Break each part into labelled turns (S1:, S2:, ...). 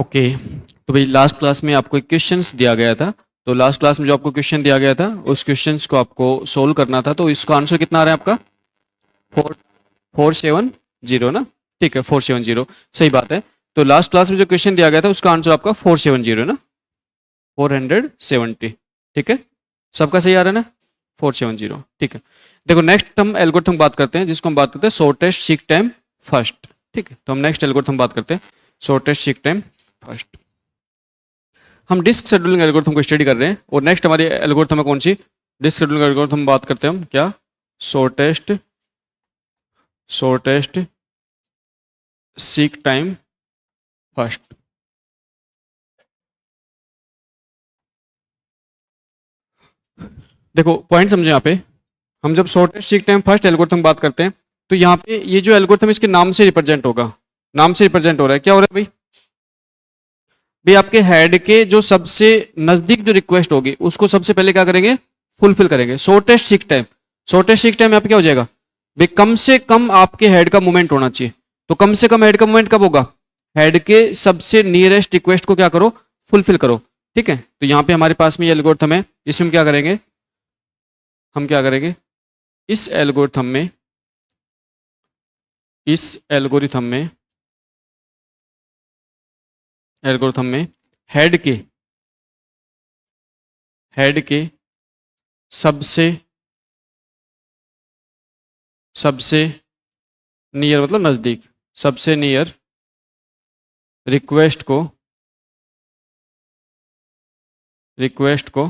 S1: Okay. तो भाई last class में आपको एक क्वेश्चंस दिया गया था। तो लास्ट क्लास में जो आपको क्वेश्चन दिया गया था उस क्वेश्चंस को आपको सोल्व करना था। तो इसका आंसर कितना आ रहा है आपका? 470 ना। ठीक है, 470 सही बात है। तो लास्ट क्लास में जो क्वेश्चन दिया गया था उसका आंसर आपका 470 ना, 470। ठीक है, सबका सही आ रहा है ना, 470। ठीक है, देखो नेक्स्ट हम एल्गोरिथम बात करते हैं जिसको हम बात करते हैं शॉर्टेस्ट सीक टाइम फर्स्ट। ठीक है, तो हम नेक्स्ट एल्गोरिथम बात करते हैं शॉर्टेस्ट सीक टाइम फर्स्ट। हम डिस्क शेड्यूलिंग एल्गोरिथम को स्टडी कर रहे हैं और नेक्स्ट हमारी एल्गोरिथम है कौन सी? डिस्क शेड्यूलिंग एल्गोरिथम बात करते हैं हम क्या? Shortest seek time first. देखो पॉइंट समझे यहाँ पे, हम जब shortest seek time first algorithm बात करते हैं तो यहाँ पे ये जो एल्गोरिथम इसके नाम से रिप्रेजेंट होगा। नाम से रिप्रेजेंट हो रहा है, क्या हो रहा है भाई? भाई आपके हेड के जो सबसे नजदीक जो रिक्वेस्ट होगी उसको सबसे पहले क्या करेंगे? फुलफिल करेंगे। Shortest seek time, shortest seek time यहाँ पे क्या हो जाएगा भाई? कम से कम आपके हेड का मूवमेंट होना चाहिए। तो कम से कम हेड का मूवमेंट कब होगा? हेड के सबसे नियरेस्ट रिक्वेस्ट को क्या करो? फुलफिल करो। ठीक है, तो यहाँ पे हमारे पास में ये एल्गोरिथम है, इसमें क्या करेंगे? हम क्या करेंगे इस एल्गोरिथम में, इस एल्गोरिथम में हेड के सबसे सबसे नियर मतलब नजदीक, सबसे नियर रिक्वेस्ट को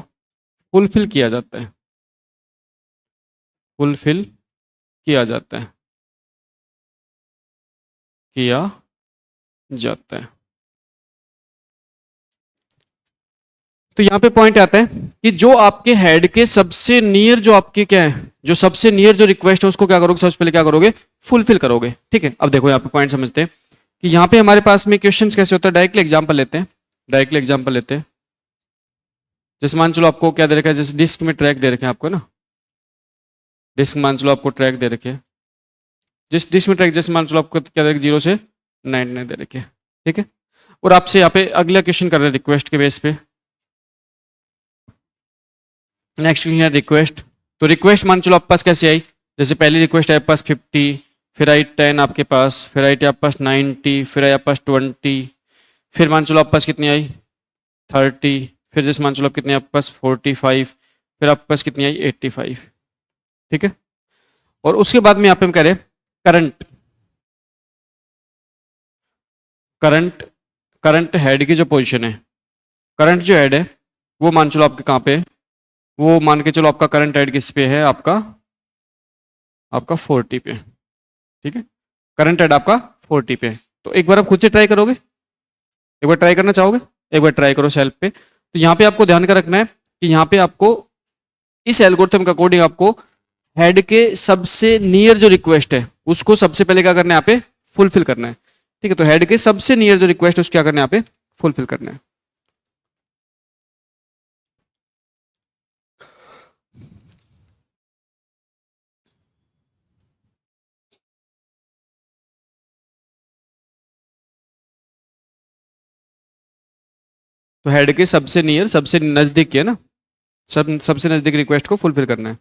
S1: फुलफिल किया जाता है, फुलफिल किया जाता है, किया जाता है। तो यहां पे पॉइंट आता है कि जो आपके हेड के सबसे नियर जो आपके क्या है, जो सबसे नियर जो रिक्वेस्ट है उसको क्या करोगे? सबसे पहले क्या करोगे? फुलफिल करोगे। ठीक है, अब देखो यहाँ पे पॉइंट समझते हैं कि यहाँ पे हमारे पास में क्वेश्चंस कैसे होता है। डायरेक्टली एग्जांपल लेते हैं, डायरेक्टली एग्जांपल लेते हैं। जैसे मान चलो आपको क्या दे रखा है, जैसे डिस्क में ट्रैक दे रखे हैं आपको ना, डिस्क मान चलो आपको ट्रैक दे रखे हैं, जिस डिस्क में ट्रैक जैसे मान चलो आपको क्या दे रखे, 0 से 9 दे रखे हैं। ठीक है, और आपसे यहाँ पे अगला क्वेश्चन कर रहे हैं रिक्वेस्ट के बेस पे। नेक्स्ट क्वेश्चन है रिक्वेस्ट। तो रिक्वेस्ट मान चलो आपके पास कैसे आई? जैसे पहली रिक्वेस्ट है आपके पास 50, फिर आई 10 आपके पास, फिर आई आपके पास 90, फिर आई आपके पास 20, फिर मान चलो आपके पास कितनी आई? 30, फिर जैसे मान चलो आप कितनी आपके पास 45, फिर आपके पास कितनी आई? 85। ठीक है, और उसके बाद में यहाँ पे हम कह रहे हैं करंट, करंट करंट हेड की जो पोजीशन है, करंट जो हेड है वो मान चलो आपके कहाँ पे है? वो मान के चलो आपका करंट हेड किस पे है? आपका आपका 40 पे। ठीक है, करंट हेड आपका 40 पे है। तो एक बार आप खुद से ट्राई करोगे? एक बार ट्राई करना चाहोगे? एक बार ट्राई करो सेल्फ पे। तो यहाँ पे आपको ध्यान का रखना है कि यहाँ पे आपको इस एल्गोरिथम के अकॉर्डिंग आपको हेड के सबसे नियर जो रिक्वेस्ट है उसको सबसे पहले क्या करना है? यहाँ पे फुलफिल करना है। ठीक है, तो हेड के सबसे नियर जो रिक्वेस्ट है उसको क्या करना है? यहाँ पे फुलफिल करना है। तो हेड के सबसे नियर, सबसे नजदीक है ना, सबसे नजदीक रिक्वेस्ट को फुलफिल करना है।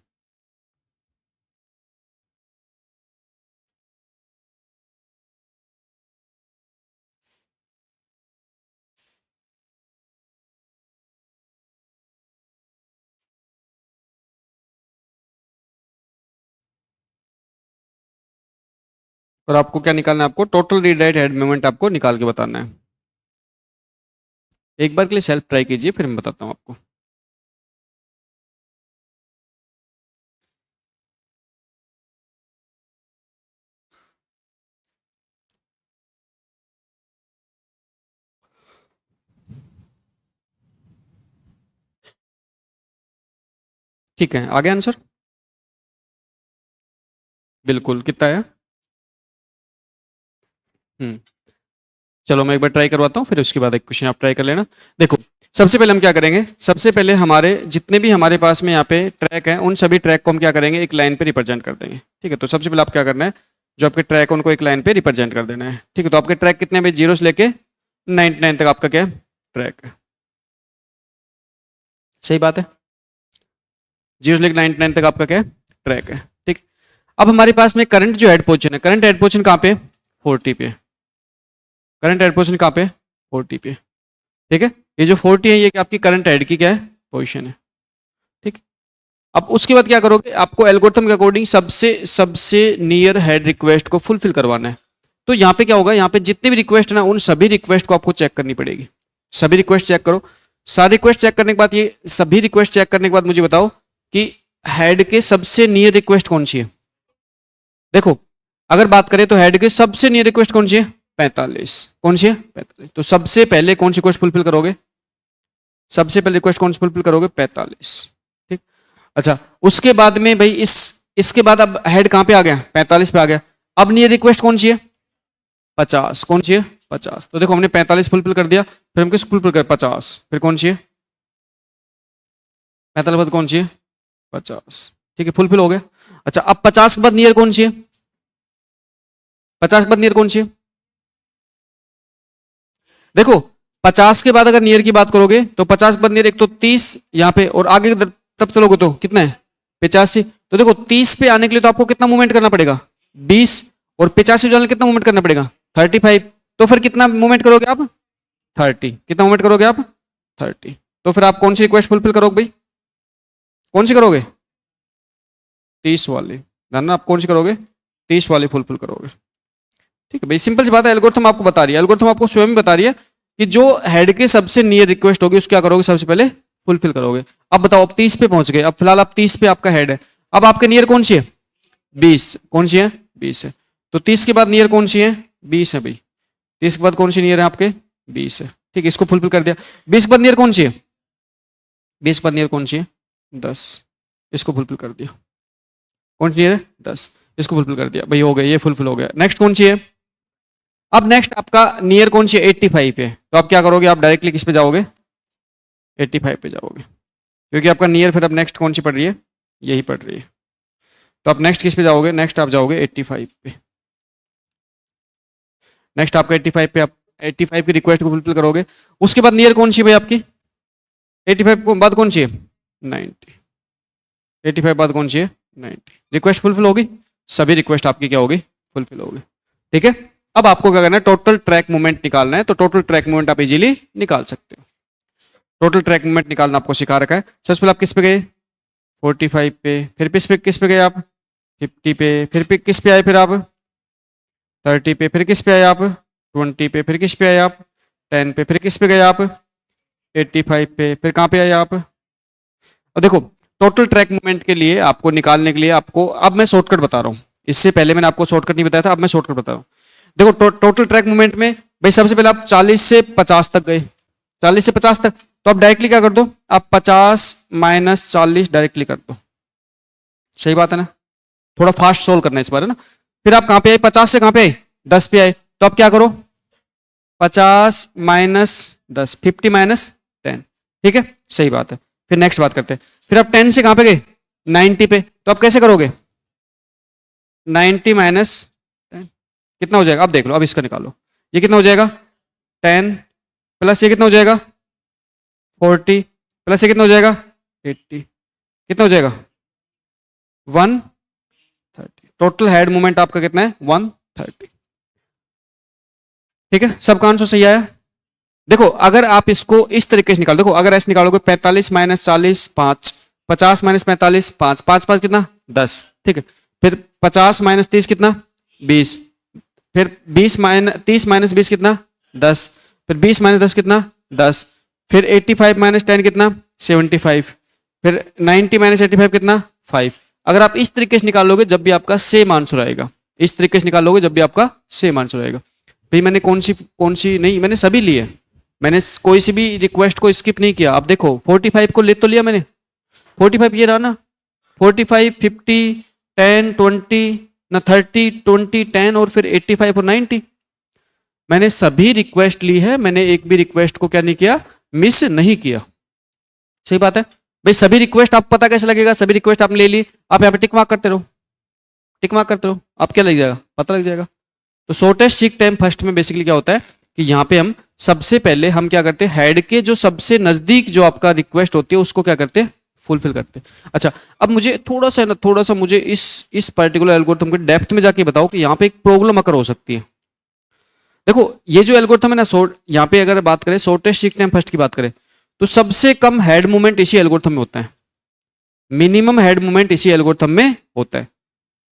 S1: और आपको क्या निकालना है? आपको total read write head movement आपको निकाल के बताना है। एक बार के लिए सेल्फ ट्राई कीजिए, फिर मैं बताता हूँ आपको। ठीक है, आगे आंसर बिल्कुल कितना है? हम्म, चलो मैं एक बार ट्राई करवाता हूँ, फिर उसके बाद एक क्वेश्चन आप ट्राई कर लेना। देखो सबसे पहले हम क्या करेंगे, सबसे पहले हमारे जितने भी हमारे पास में यहाँ पे ट्रैक हैं उन सभी ट्रैक को हम क्या करेंगे? एक लाइन पे रिप्रेजेंट कर देंगे। ठीक है, तो सबसे पहले आप क्या करना है, जो आपके ट्रैक है उनको एक लाइन पे रिप्रेजेंट कर देना है। ठीक है, तो आपके ट्रैक कितने हैं? 0 से लेके 99 तक आपका क्या है, ट्रैक है। सही बात है, 0 से लेकर 99 तक आपका क्या है, ट्रैक है। ठीक, अब हमारे पास में करंट जो हेड पोजीशन है, करंट हेड पोजीशन कहाँ पे, 40 पे। करंट हेड पोजीशन कहाँ पे, 40 पे। ठीक है, ये जो 40 है ये आपकी करंट हेड की क्या है, पोजीशन है। ठीक, अब उसके बाद क्या करोगे, आपको एल्गोरिथम के अकॉर्डिंग सबसे नियर हेड रिक्वेस्ट को फुलफिल करवाना है। तो यहाँ पे क्या होगा, यहाँ पे जितने भी रिक्वेस्ट है ना, उन सभी रिक्वेस्ट को आपको चेक करनी पड़ेगी। सभी रिक्वेस्ट चेक करो। सारी रिक्वेस्ट चेक करने के बाद, ये सभी रिक्वेस्ट चेक करने के बाद मुझे बताओ कि हेड के सबसे नियर रिक्वेस्ट कौन सी है। देखो, अगर बात करें तो हेड के सबसे नियर रिक्वेस्ट कौन सी है, 45। कौन सी है, 45। तो सबसे पहले कौन सी रिक्वेस्ट फुलफिल करोगे, सबसे पहले रिक्वेस्ट कौन सी फुलफिल करोगे, 45। ठीक, अच्छा, उसके बाद में भाई इसके बाद अब हेड कहां पे आ गया, 45 पे आ गया। अब नियर रिक्वेस्ट कौन सी है, 50। कौन सी है, 50। तो देखो हमने 45 फुलफिल कर दिया, फिर हम किस फुलफिल कर, 50। फिर कौन सी है, 45 बाद कौन सी है, 50। ठीक है, फुलफिल हो गया। अच्छा, अब 50 के बाद नियर कौन सी है, 50 के बाद नियर कौन सी है। देखो 50 के बाद अगर नियर की बात करोगे तो 50 के बाद नियर एक तो 30 यहाँ पे, और आगे तब चलोगे तो कितना है, 85। तो देखो 30 पे आने के लिए तो आपको कितना मूवमेंट करना पड़ेगा, 20, और 85 पे जाने के लिए कितना मूवमेंट करना पड़ेगा, 35। तो फिर कितना मूवमेंट करोगे आप, 30। कितना मूवमेंट करोगे आप, 30। तो फिर आप कौन सी रिक्वेस्ट फुलफिल करोगे भाई, कौन सी करोगे, 30 वाली। ध्यान, आप कौन सी करोगे, 30 वाली फुलफिल करोगे। ठीक है भाई, सिंपल सी बात है, एल्गोरिथम आपको बता रही है, एल्गोरिथम आपको स्वयं बता रही है कि जो हेड के सबसे नियर रिक्वेस्ट होगी उसको क्या करोगे, सबसे पहले फुलफिल करोगे। अब बताओ, अब 30 पे पहुंच गए, अब फिलहाल आप 30 पे आपका हेड है। अब आपके नियर कौन सी है, 20। कौन सी है, 20 है। तो 30 के बाद नियर कौन सी है, 20 है भाई। 30 के बाद कौन सी नियर है आपके, 20 है। ठीक है, इसको फुलफिल कर दिया। 20 के बाद नियर कौन सी है, 20 के बाद नियर कौन सी है, 10। इसको फुलफिल कर दिया। कौन सी नियर है, 10। इसको फुलफिल कर दिया भाई, हो गया, ये फुलफिल हो गया। नेक्स्ट कौन सी है, अब नेक्स्ट आपका नियर कौन सी है, 85 है। तो आप क्या करोगे, आप डायरेक्टली किस पे जाओगे, 85 पे जाओगे, क्योंकि आपका नियर फिर अब नेक्स्ट कौन सी पड़ रही है, यही पड़ रही है। तो आप नेक्स्ट किस पे जाओगे, नेक्स्ट आप जाओगे 85 पे। नेक्स्ट आपका 85 पे, आप 85 की रिक्वेस्ट को फुलफिल करोगे। उसके बाद नियर कौन सी भाई आपकी, 85 के बाद कौन सी है, 90। 85 बाद कौन सी है, 90। रिक्वेस्ट फुलफिल होगी, सभी रिक्वेस्ट आपकी क्या होगी, फुलफिल होगी। ठीक है, अब आपको क्या करना है, टोटल ट्रैक मूवमेंट निकालना है। तो टोटल ट्रैक मूवमेंट आप इजीली निकाल सकते हो। टोटल ट्रैक मूवमेंट निकालना आपको सिखा रखा है। सबसे पहले आप किस पे गए, 45 पे, फिर किस पे गए आप, 50 पे, फिर किस पे आए, फिर आप 30 पे, फिर किस पे आए आप, 20 पे, फिर किस पे आए आप, 10 पे, फिर किस पे गए आप, 85 पे, फिर कहाँ पे आए आप। और देखो, टोटल ट्रैक मूवमेंट के लिए आपको निकालने के लिए आपको, अब मैं शॉर्टकट बता रहा हूँ, इससे पहले मैंने आपको शॉर्टकट नहीं बताया था, अब मैं शॉर्टकट बता रहा हूँ। देखो टोटल ट्रैक मूवमेंट में भाई सबसे पहले आप 40 से 50 तक गए, 40 से 50 तक, तो आप डायरेक्टली क्या कर दो, आप 50 माइनस 40 डायरेक्टली कर दो। सही बात है ना, थोड़ा फास्ट सोल्व करना है इस बार, है ना। फिर आप कहां पे आए, 50 से कहां पे आए, 10 पे आए। तो आप क्या करो, 50 माइनस 10, 50 माइनस 10। ठीक है, सही बात है। फिर नेक्स्ट बात करते हैं, फिर आप 10 से कहां पे गए, 90 पे। तो आप कैसे करोगे, 90 माइनस 10 कितना हो जाएगा, अब देख लो, अब इसका निकालो, ये कितना हो जाएगा, 10 प्लस ये कितना हो जाएगा, 40 प्लस ये कितना हो जाएगा, 80, कितना हो जाएगा, 130। टोटल हेड मूवमेंट आपका कितना है, 130। ठीक है, सबका आंसर सही आया। देखो अगर आप इसको इस तरीके से निकालो, देखो अगर ऐसे निकालोगे, 45 माइनस 40 5, 50 माइनस 45 5, 5 5 कितना, 10। ठीक है, फिर 50 माइनस 30 कितना, 20, फिर 20 माइनस 30 माइनस 20 कितना, 10, फिर 20 माइनस 10 कितना, 10, फिर 85 माइनस 10 कितना, 75, फिर 90 माइनस 85 कितना, 5। अगर आप इस तरीके से निकालोगे जब भी आपका सेम आंसर आएगा, इस तरीके से निकालोगे जब भी आपका सेम आंसर आएगा। भाई मैंने कौन सी नहीं, मैंने सभी लिए, मैंने कोई सी भी रिक्वेस्ट को स्किप नहीं किया। आप देखो 45 को ले तो लिया मैंने, 45 ये रहा ना, 45 50 10 20 ना 30 20 10 और फिर 85 और 90, मैंने सभी रिक्वेस्ट ली है, मैंने एक भी रिक्वेस्ट को क्या नहीं किया, मिस नहीं किया। सही बात है भाई, सभी रिक्वेस्ट आप पता कैसे लगेगा, सभी रिक्वेस्ट आपने ले ली, आप यहाँ पे टिक मार्क करते रहो, टिक मार्क करते रहो, आप क्या लग जाएगा, पता लग जाएगा। तो शॉर्टेस्ट सीक टाइम फर्स्ट में बेसिकली क्या होता है, कि यहाँ पे हम सबसे पहले हम क्या करते हैं, हेड के जो सबसे नजदीक जो आपका रिक्वेस्ट होती है उसको क्या करते हैं, फुलफिल करते हैं। अच्छा, अब मुझे थोड़ा सा मुझे इस पर्टिकुलर एल्गोरिथम के डेप्थ में जाके बताओ कि यहाँ पे एक प्रॉब्लम अकर हो सकती है। देखो ये जो एल्गोरिथम है ना, यहाँ पे अगर बात करें शॉर्टेस्ट सीक टाइम फर्स्ट की बात करें तो सबसे कम हेड मूवमेंट इसी एल्गोरिथम में होता है, मिनिमम हेड मूवमेंट इसी एल्गोरिथम में होता है।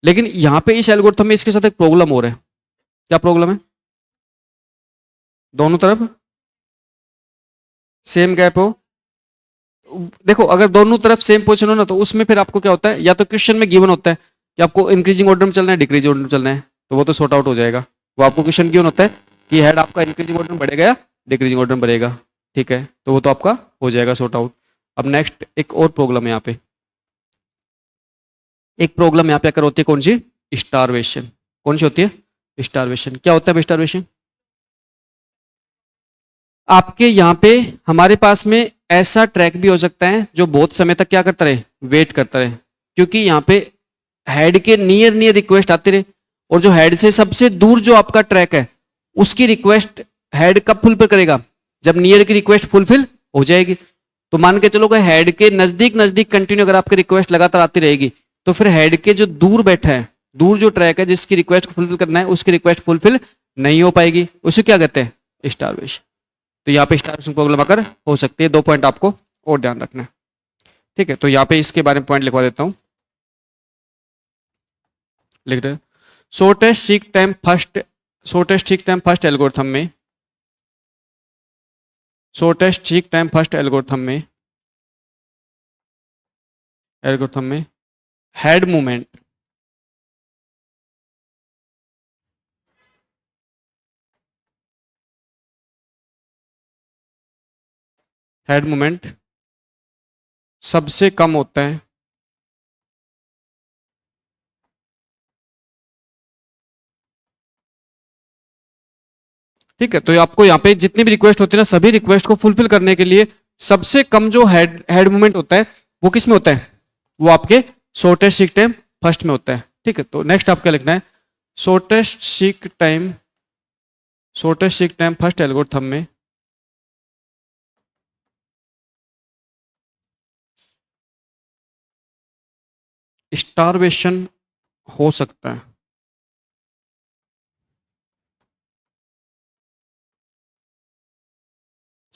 S1: लेकिन यहाँ पे इस एल्गोरिथम में इसके साथ एक प्रॉब्लम हो रहा है। क्या प्रॉब्लम है? दोनों तरफ सेम गैप हो। देखो अगर दोनों तरफ सेम पोजीशन हो ना तो उसमें फिर आपको क्या होता है, या तो क्वेश्चन में गिवन होता है कि आपको इंक्रीजिंग ऑर्डर में चलना है, डिक्रीजिंग ऑर्डर में चलना है, तो वो तो सॉर्ट आउट हो जाएगा। वो आपको क्वेश्चन गिवन होता है कि हेड आपका इंक्रीजिंग ऑर्डर में बढ़ेगा या डिक्रीजिंग ऑर्डर में बढ़ेगा, ठीक है, तो वो तो आपका हो जाएगा सॉर्ट आउट। अब नेक्स्ट एक और प्रॉब्लम है यहाँ पे, एक प्रॉब्लम यहाँ पे अगर होती है कौन सी, स्टारवेशन। कौन सी होती है? स्टारवेशन। क्या होता है स्टारवेशन? आपके यहाँ पे हमारे पास में ऐसा ट्रैक भी हो सकता है जो बहुत समय तक क्या करता रहे, वेट करता रहे, क्योंकि यहाँ पे हेड के नियर नियर रिक्वेस्ट आते रहे, और जो हेड से सबसे दूर जो आपका ट्रैक है उसकी रिक्वेस्ट हेड कब फुलफिल करेगा, जब नियर की रिक्वेस्ट फुलफिल हो जाएगी। तो मान के चलो कि हेड के नजदीक नजदीक कंटिन्यू अगर आपकी रिक्वेस्ट लगातार आती रहेगी तो फिर हेड के जो दूर बैठा है, दूर जो ट्रैक है जिसकी रिक्वेस्ट को फुलफिल करना है उसकी रिक्वेस्ट फुलफिल नहीं हो पाएगी, उसे क्या कहते हैं, स्टारवेशन। तो यहाँ पे स्टारवेशन प्रॉब्लम अगर हो सकती है। 2 पॉइंट आपको और ध्यान रखना है, ठीक है। तो यहाँ पे इसके बारे में पॉइंट लिखवा देता हूँ, लिख रहे shortest seek time first, shortest seek time first algorithm में, shortest seek time first algorithm में, एल्गोरिथम में हेड मूवमेंट, हेड मूवमेंट सबसे कम होता है ठीक है। तो आपको यहाँ पे जितनी भी रिक्वेस्ट होती है ना, सभी रिक्वेस्ट को फुलफिल करने के लिए सबसे कम जो हेड मूवमेंट होता है वो किस में होता है, वो आपके शॉर्टेस्ट सीक टाइम फर्स्ट में होता है, ठीक है। तो नेक्स्ट आपका लिखना है shortest seek time, shortest seek time first algorithm में स्टारवेशन हो सकता है।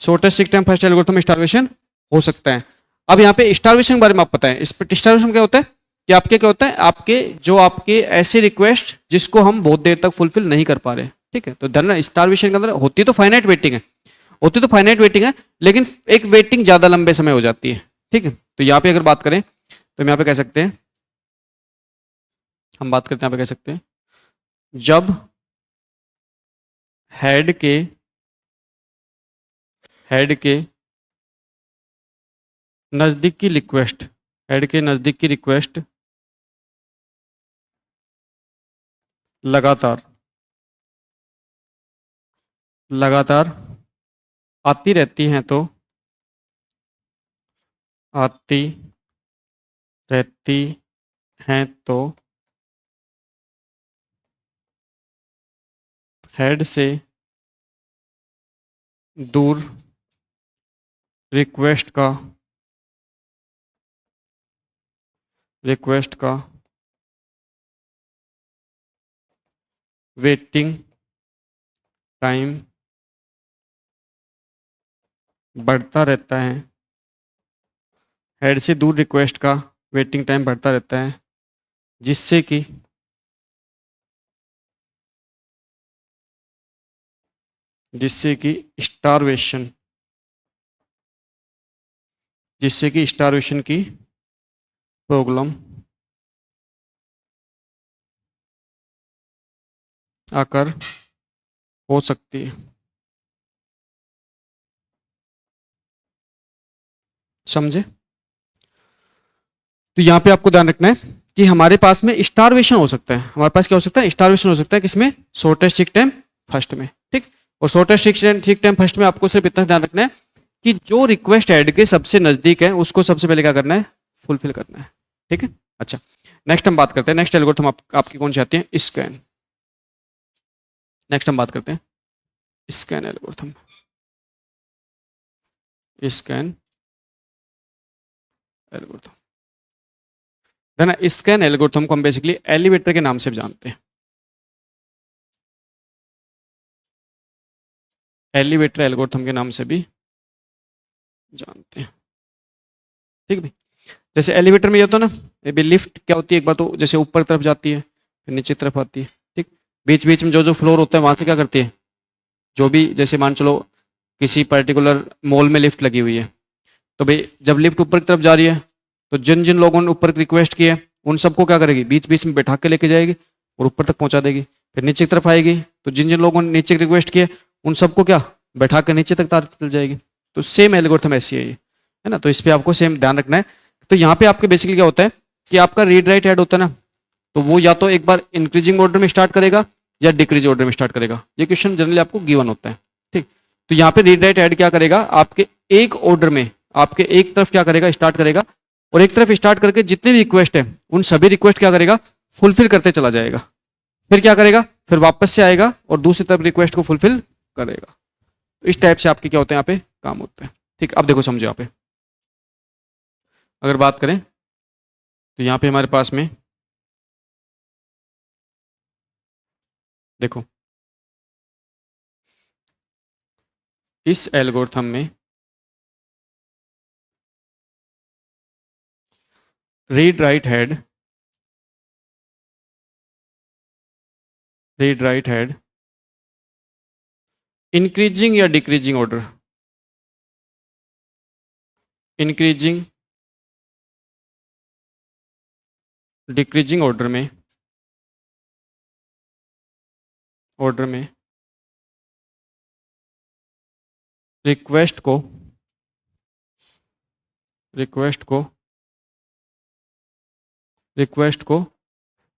S1: Shortest seek time first algorithm में स्टारवेशन हो सकता है। अब यहाँ पे स्टारवेशन के बारे में आप पता है, इस पर स्टारवेशन क्या होता है कि आपके क्या होता है, आपके जो आपके ऐसे रिक्वेस्ट जिसको हम बहुत देर तक फुलफिल नहीं कर पा रहे, ठीक है। तो ध्यान, स्टारवेशन के अंदर होती तो फाइनाइट वेटिंग है, होती तो फाइनाइट वेटिंग है, लेकिन एक वेटिंग ज्यादा लंबे समय हो जाती है, ठीक है। तो यहाँ पे अगर बात करें तो हम यहाँ पे कह सकते हैं, हम बात करते हैं यहाँ पे कह सकते हैं जब हेड के, हेड के नजदीक की रिक्वेस्ट, हेड के नजदीक की रिक्वेस्ट लगातार लगातार आती रहती हैं तो, आती रहती हैं तो हेड से दूर रिक्वेस्ट का, रिक्वेस्ट का वेटिंग टाइम बढ़ता रहता है, हेड से दूर रिक्वेस्ट का वेटिंग टाइम बढ़ता रहता है, जिससे कि स्टारवेशन, जिससे कि स्टारवेशन की प्रॉब्लम आकर हो सकती है। समझे? तो यहां पे आपको ध्यान रखना है कि हमारे पास में स्टारवेशन हो सकता है, हमारे पास क्या हो सकता है, स्टारवेशन हो सकता है किसमें, शॉर्टेस्ट सीक टाइम फर्स्ट में, ठीक। और शॉर्टेस्ट सीक टाइम फर्स्ट में आपको सिर्फ इतना ध्यान रखना है कि जो रिक्वेस्ट हेड के सबसे नजदीक है उसको सबसे पहले क्या करना है, फुलफिल करना है, ठीक है। अच्छा, नेक्स्ट हम बात करते हैं, नेक्स्ट एल्गोरिथम आपकी कौन सी आती है, स्कैन। नेक्स्ट हम बात करते हैं स्कैन एल्गोरिथम, स्कैन एल्गोरिथम है ना। स्कैन एल्गोरिथम को हम बेसिकली एलिवेटर के नाम से जानते हैं, एलिवेटर एल्गोरिथम के नाम से भी जानते हैं। ठीक है भाई, जैसे एलिवेटर में ये होता है ना, ये भी लिफ्ट क्या होती है, एक बार तो जैसे ऊपर तरफ जाती है फिर नीचे तरफ आती है, ठीक। बीच बीच में जो जो फ्लोर होता है वहां से क्या करती है, जो भी जैसे मान चलो किसी पर्टिकुलर मॉल में लिफ्ट लगी हुई है, तो भाई जब लिफ्ट ऊपर की तरफ जा रही है तो जिन जिन लोगों ने ऊपर रिक्वेस्ट की है उन सबको क्या करेगी, बीच बीच में बैठा के लेके जाएगी और ऊपर तक पहुंचा देगी। फिर नीचे की तरफ आएगी तो जिन जिन लोगों ने नीचे रिक्वेस्ट की है उन सबको क्या बैठा के नीचे तक तार चल जाएगी। तो सेम एल्गोरिथम ऐसी है ये, है ना। तो इस पर आपको सेम ध्यान रखना है। तो यहाँ पे आपके बेसिकली क्या होता है कि आपका रीड राइट ऐड होता है ना, तो वो या तो एक बार इंक्रीजिंग ऑर्डर में स्टार्ट करेगा या डिक्रीज ऑर्डर में स्टार्ट करेगा। ये क्वेश्चन जनरली आपको गिवन होता है, ठीक। तो यहाँ पे रीड राइट ऐड क्या करेगा, आपके एक ऑर्डर में आपके एक तरफ क्या करेगा, स्टार्ट करेगा, और एक तरफ स्टार्ट करके जितने भी रिक्वेस्ट है उन सभी रिक्वेस्ट क्या करेगा, फुलफिल करते चला जाएगा। फिर क्या करेगा, फिर वापस से आएगा और दूसरी तरफ रिक्वेस्ट को फुलफिल करेगा। तो इस टाइप से आपके क्या होते हैं यहाँ पे काम होते हैं, ठीक। अब देखो समझो, यहाँ पे अगर बात करें तो यहाँ पे हमारे पास में देखो, इस एल्गोरिथम में read write head, read write head increasing या decreasing order, increasing decreasing order में, ऑर्डर में रिक्वेस्ट को, रिक्वेस्ट को रिक्वेस्ट को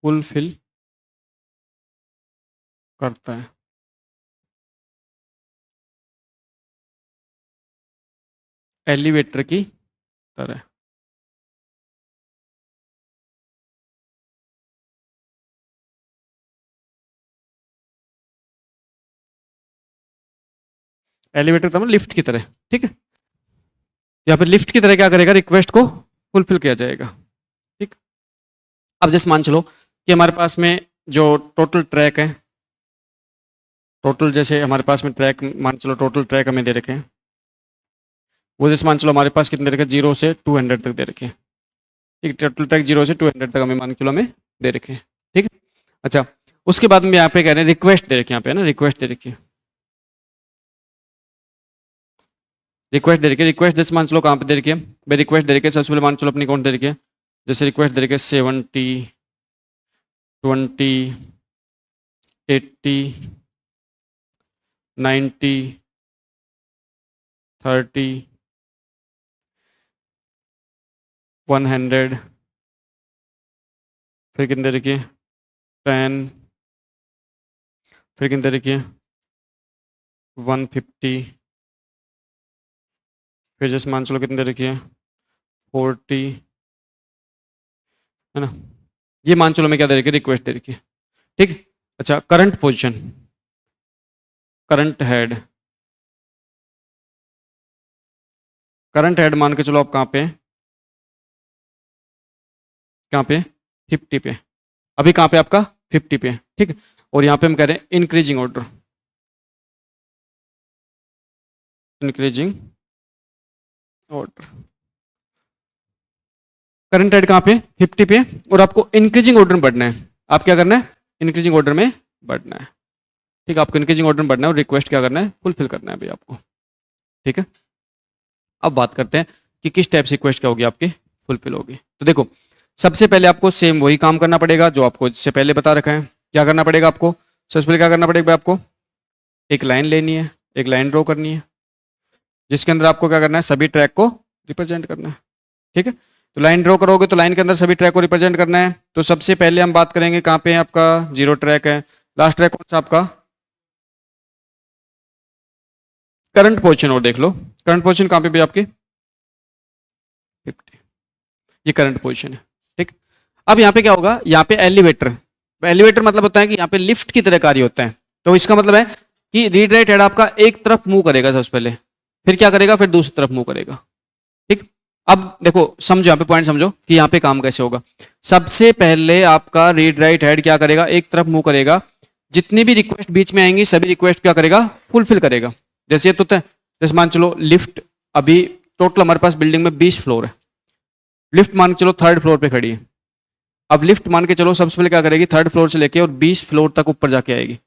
S1: फुलफिल करता है। एलिवेटर की तरह। एलिवेटर का मतलब लिफ्ट की तरह, ठीक है। यहाँ पे लिफ्ट की तरह क्या करेगा, रिक्वेस्ट को फुलफिल किया जाएगा, ठीक। अब जैसे मान चलो कि हमारे पास में जो टोटल ट्रैक है, टोटल जैसे हमारे पास में ट्रैक मान चलो टोटल ट्रैक हमें दे रखे हैं, वो जैसे मान चलो हमारे पास कितने दे रखे, 0 से 200 तक दे रखे हैं, ठीक। टोटल ट्रैक 0 से 200 तक हमें मान चलो हमें दे रखे हैं, ठीक है। अच्छा, उसके बाद में यहाँ पे कह रहे हैं रिक्वेस्ट दे रखे हैं, यहाँ पे है ना रिक्वेस्ट दे रखी है, रिक्वेस्ट दे रखी है। रिक्वेस्ट जैसे मान चलो कहाँ पे दे रखी है भाई, रिक्वेस्ट दे रखी है सबसे पहले मान चलो अपनी कौन दे रखी है, जैसे रिक्वेस्ट दे रखी है 70, 20, 80, 90, 30, 100, फिर कितने दे रखी है 10, फिर कितने दे रखी है 150, फिर जैसे मान चलो कितने दे रखी है 40, है ना। ये मान चलो मैं क्या दे रखी है, रिक्वेस्ट दे रखी है, ठीक। अच्छा, current position, current head, current head मान के चलो आप कहाँ पे हैं, कहाँ पे 50 पे, अभी कहाँ पे आपका 50 पे है, ठीक। और यहाँ पे हम कह रहे हैं increasing order, increasing order, current head कहाँ पे 50 पे, और आपको इंक्रीजिंग ऑर्डर में बढ़ना है। आप क्या करना है, इंक्रीजिंग ऑर्डर में बढ़ना है, ठीक। आपको इंक्रीजिंग ऑर्डर में बढ़ना है और रिक्वेस्ट क्या करना है, फुलफिल करना है भाई आपको, ठीक है। अब बात करते हैं कि किस टाइप से रिक्वेस्ट क्या होगी आपकी फुलफिल होगी। तो देखो, सबसे पहले आपको सेम वही काम करना पड़ेगा जो आपको इससे पहले बता रखा है। क्या करना पड़ेगा आपको, सबसे पहले क्या करना पड़ेगा भाई, आपको एक लाइन लेनी है, एक लाइन ड्रॉ करनी है, जिसके अंदर आपको क्या करना है, सभी ट्रैक को रिप्रेजेंट करना है, ठीक है। तो लाइन ड्रॉ करोगे तो लाइन के अंदर सभी ट्रैक को रिप्रेजेंट करना है। तो सबसे पहले हम बात करेंगे कहाँ पे है आपका 0 ट्रैक है, लास्ट ट्रैक कौन सा आपका करंट पोजीशन, और देख लो करंट पोजीशन कहाँ पे भी आपकी 50, ये करंट पोजीशन है, ठीक। अब यहाँ पे क्या होगा, यहाँ पे एलिवेटर, एलिवेटर मतलब होता है कि यहाँ पे लिफ्ट की तरह कार्य होता है। तो इसका मतलब है कि रीड राइट हेड आपका एक तरफ मूव करेगा सबसे पहले, फिर क्या करेगा, फिर दूसरी तरफ मूव करेगा। ठीक, अब देखो समझो, यहाँ पे पॉइंट समझो कि यहाँ पे काम कैसे होगा। सबसे पहले आपका रीड राइट हेड क्या करेगा, एक तरफ मूव करेगा, जितनी भी रिक्वेस्ट बीच में आएंगी सभी रिक्वेस्ट क्या करेगा, फुलफिल करेगा। जैसे ये तो जैसे मान चलो लिफ्ट, अभी टोटल हमारे पास बिल्डिंग में 20 फ्लोर है, लिफ्ट मान के चलो थर्ड फ्लोर पे खड़ी है। अब लिफ्ट मान के चलो सबसे पहले क्या करेगी, थर्ड फ्लोर से लेके और 20 फ्लोर तक ऊपर जाके आएगी।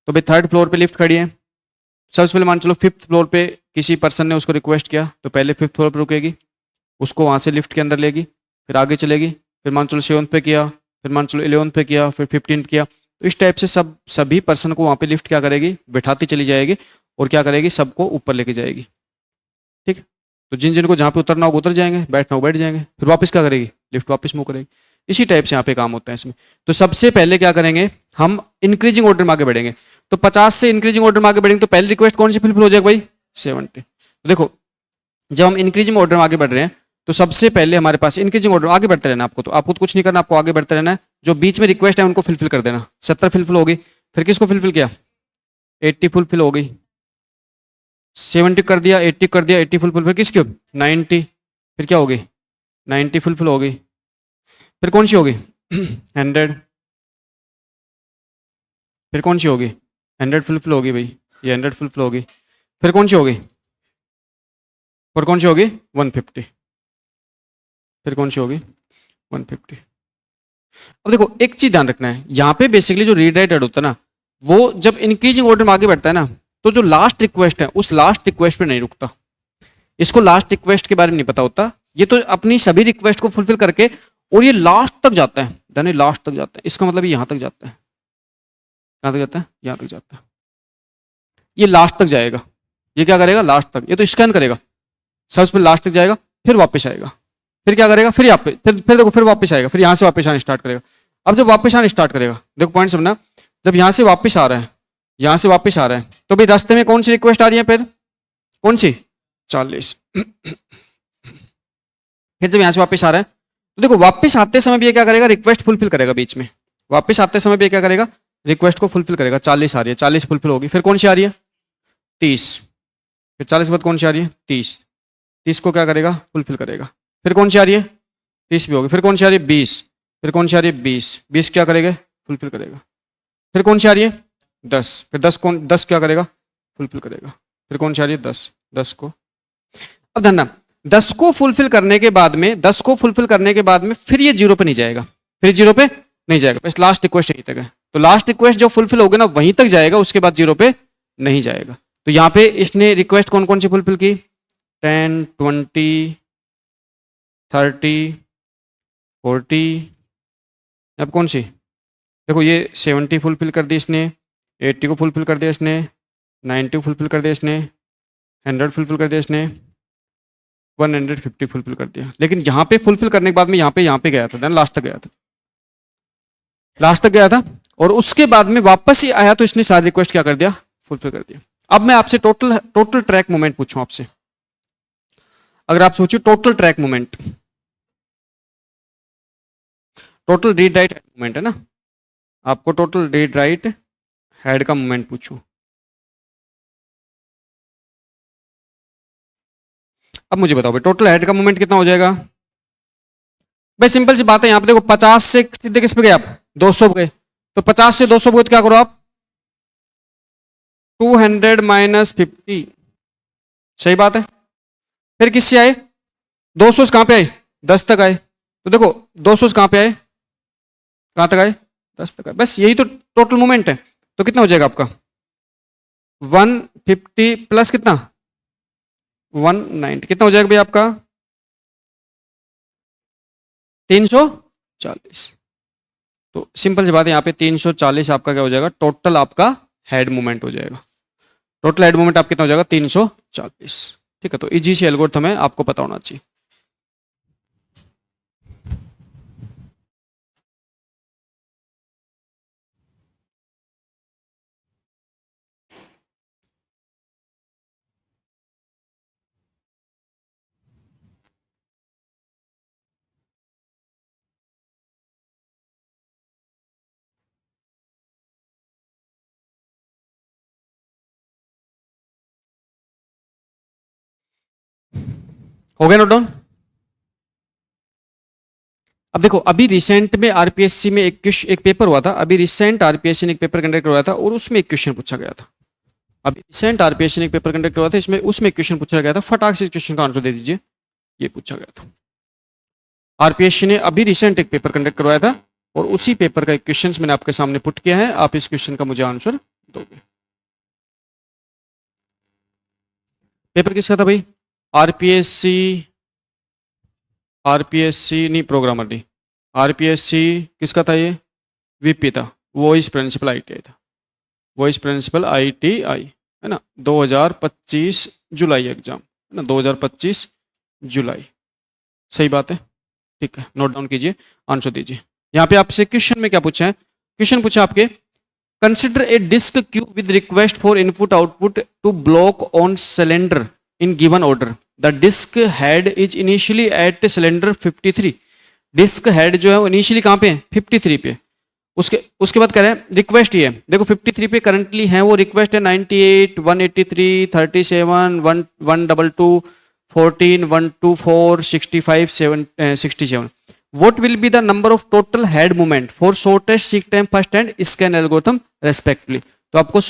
S1: तो भाई थर्ड फ्लोर पे लिफ्ट खड़ी है, सबसे पहले मान चलो फिफ्थ फ्लोर पे किसी पर्सन ने उसको रिक्वेस्ट किया, तो पहले फिफ्थ फ्लोर पे रुकेगी, उसको वहां से लिफ्ट के अंदर लेगी, फिर आगे चलेगी, फिर मान चलो 7th पे किया, फिर मान चलो 11th पे किया, फिर 15th किया। तो इस टाइप से सभी पर्सन को वहां पे लिफ्ट क्या करेगी, बिठाती चली जाएगी और क्या करेगी, सबको ऊपर लेके जाएगी। ठीक, तो जिन जिनको जहाँ पे उतरना होगा उतर जाएंगे, बैठना हो बैठ जाएंगे, फिर वापस क्या करेगी, लिफ्ट वापस मूव करेगी। इसी टाइप से यहाँ पे काम होता है इसमें। तो सबसे पहले क्या करेंगे, हम इंक्रीजिंग ऑर्डर में आगे बढ़ेंगे। तो 50 से इंक्रीजिंग ऑर्डर में आगे बढ़ेंगे, तो पहली रिक्वेस्ट कौन सी फुलफिल हो जाएगा भाई, 70। तो देखो जब हम इंक्रीजिंग ऑर्डर में आगे बढ़ रहे हैं, तो सबसे पहले हमारे पास इंक्रीजिंग ऑर्डर आगे बढ़ते रहना, आपको तो आपको तो कुछ नहीं करना, आपको आगे बढ़ते रहना है। जो बीच में रिक्वेस्ट है उनको फुलफिल कर देना। 70 फुलफिल हो गई, फिर किसको फुलफिल किया, 80 फुलफिल हो गई, 70 कर दिया, 80 कर दिया, 80 फुलफिल, फिर किसकी 90, फिर क्या हो गई, 90 फुलफिल हो गई, फिर कौन सी होगी 100, फिर कौन सी होगी 100 फुलफिल होगी भाई, ये 100 फुलफिल होगी, फिर कौन सी होगी, और कौन सी होगी 150, फिर कौन सी होगी 150। अब देखो एक चीज ध्यान रखना है, यहाँ पे बेसिकली जो रीड राइट ऐड होता है ना, वो जब इंक्रीजिंग ऑर्डर में आगे बढ़ता है ना, तो जो लास्ट रिक्वेस्ट है उस लास्ट रिक्वेस्ट पे नहीं रुकता। इसको लास्ट रिक्वेस्ट के बारे में नहीं पता होता, ये तो अपनी सभी रिक्वेस्ट को फुलफिल करके और ये लास्ट तक जाता है, यानी लास्ट तक जाता है, इसका मतलब ये यहां तक जाता है, कहां तक जाता है, यहां तक जाता है, ये लास्ट तक जाएगा। ये क्या करेगा, लास्ट तक, ये तो स्कैन करेगा, सबसे पहले लास्ट तक जाएगा, फिर वापस आएगा, फिर क्या करेगा, फिर यहाँ पे फिर देखो फिर वापस आएगा, फिर यहाँ से वापस आना स्टार्ट करेगा। अब जब वापस आना स्टार्ट करेगा, देखो पॉइंट समझना, जब यहाँ से वापस आ रहा है, यहाँ से वापस आ रहा है, तो भाई रास्ते में कौन सी रिक्वेस्ट आ रही है, फिर कौन सी 40। फिर जब यहाँ से वापस आ रहा है, तो देखो वापस आते समय भी ये क्या करेगा, रिक्वेस्ट फुलफिल करेगा बीच में, वापस आते समय भी ये क्या करेगा, रिक्वेस्ट को फुलफिल करेगा। 40 आ रही है, 40 फुलफिल होगी, फिर कौन सी आ रही है 30, फिर 40 के बाद कौन सी आ रही है 30, 30 को क्या करेगा, फुलफिल करेगा, फिर कौन सी आ रही है 30 भी होगी, फिर कौन सी आ रही है 20, फिर कौन सी आ रही है 20, 20 क्या करेगा, फुलफिल करेगा, फिर कौन सी आ रही है 10, फिर 10 क्या करेगा, फुलफिल करेगा, फिर कौन सी आ रही है 10, 10 को। अब ध्यान देना, 10 को फुलफिल करने के बाद में, 10 को फुलफिल करने के बाद में फिर ये जीरो पे नहीं जाएगा, फिर जीरो पे नहीं जाएगा, बस लास्ट रिक्वेस्ट यहीं तक है। तो लास्ट रिक्वेस्ट जो फुलफिल होगी ना वहीं तक जाएगा, उसके बाद जीरो पे नहीं जाएगा। तो यहाँ पे इसने रिक्वेस्ट कौन कौन सी फुलफिल की, 10, 20, 30, 40, अब कौन सी, देखो ये 70 फुलफिल कर दी इसने, 80 को फुलफिल कर दिया इसने, 90 फुलफिल कर दिया इसने, 100 फुलफिल कर दिया इसने, 150 फुलफिल कर दिया। लेकिन यहाँ पे फुलफिल करने के बाद में यहाँ पे गया था, लास्ट तक गया था, लास्ट तक गया था, और उसके बाद में वापस ही आया तो इसने सारी रिक्वेस्ट क्या कर दिया, फुलफिल कर दिया। अब मैं आपसे टोटल टोटल ट्रैक मूवमेंट पूछूं आपसे, अगर आप सोचिए total track movement, total read write movement है ना, आपको टोटल रीड राइट हेड का मूवमेंट पूछूं, अब मुझे बताओ भाई टोटल हेड का मूवमेंट कितना हो जाएगा। भाई सिंपल सी बात है, यहाँ पे देखो 50 से सीधे किस पे गए आप, 200 पे गए, तो 50 से 200 पे तो क्या करो आप, 200 माइनस 50, सही बात है। फिर किससे आए, 200 से कहां पे आए, 10 तक आए, तो देखो 200 से कहां पे आए, कहां तक आए, 10 तक आए, बस यही तो टोटल मूवमेंट है। तो कितना हो जाएगा आपका 150 प्लस कितना 190, कितना हो जाएगा भाई आपका 340। तो सिंपल सी बात है, यहाँ पे 340 आपका क्या हो जाएगा, टोटल आपका हेड मूवमेंट हो जाएगा, टोटल हेड मूवमेंट आपका कितना हो जाएगा 340। ठीक है, तो इजी सी एल्गोरिथम है, आपको पता होना चाहिए। हो गया नोट डाउन? अब देखो, अभी रिसेंट में आरपीएससी में एक पेपर हुआ था, अभी रिसेंट आरपीएससी ने एक पेपर कंडक्ट करवाया था और उसमें एक क्वेश्चन पूछा गया था। अभी रिसेंट आरपीएससी ने एक पेपर कंडक्ट करवाया था, इसमें उसमें क्वेश्चन पूछा गया था, फटाक से क्वेश्चन का आंसर दे दीजिए। ये पूछा गया था, आरपीएससी ने अभी रिसेंट एक पेपर कंडक्ट करवाया था और उसी पेपर का एक क्वेश्चन मैंने आपके सामने पुट किया है, आप इस क्वेश्चन का मुझे आंसर दोगे। पेपर किसका था भाई? आरपीएससी, आरपीएससी नहीं, प्रोग्रामर नहीं, आरपीएससी किसका था ये? वीपी था, वॉइस प्रिंसिपल आईटीआई था, वॉइस प्रिंसिपल आईटीआई, है ना, 2025 जुलाई एग्जाम, है ना, 2025 जुलाई। सही बात है, ठीक है, नोट डाउन कीजिए, आंसर दीजिए। यहाँ पे आपसे क्वेश्चन में क्या पूछा है? क्वेश्चन पूछा आपके, consider a disk queue with request for input output to block on cylinder in given order. The disk head is initially at cylinder 53। Disk head जो है वो इनिशियली कहाँ पे है? 53 पे। उसके उसके बाद कह रहे हैं रिक्वेस्ट ये है, देखो 53 पे करंटली है वो, रिक्वेस्ट है 98, 183, 37, 122, 14, 124, 65, 67। What will be the number of total head movement for shortest seek time first and scan algorithm respectively? तो आपको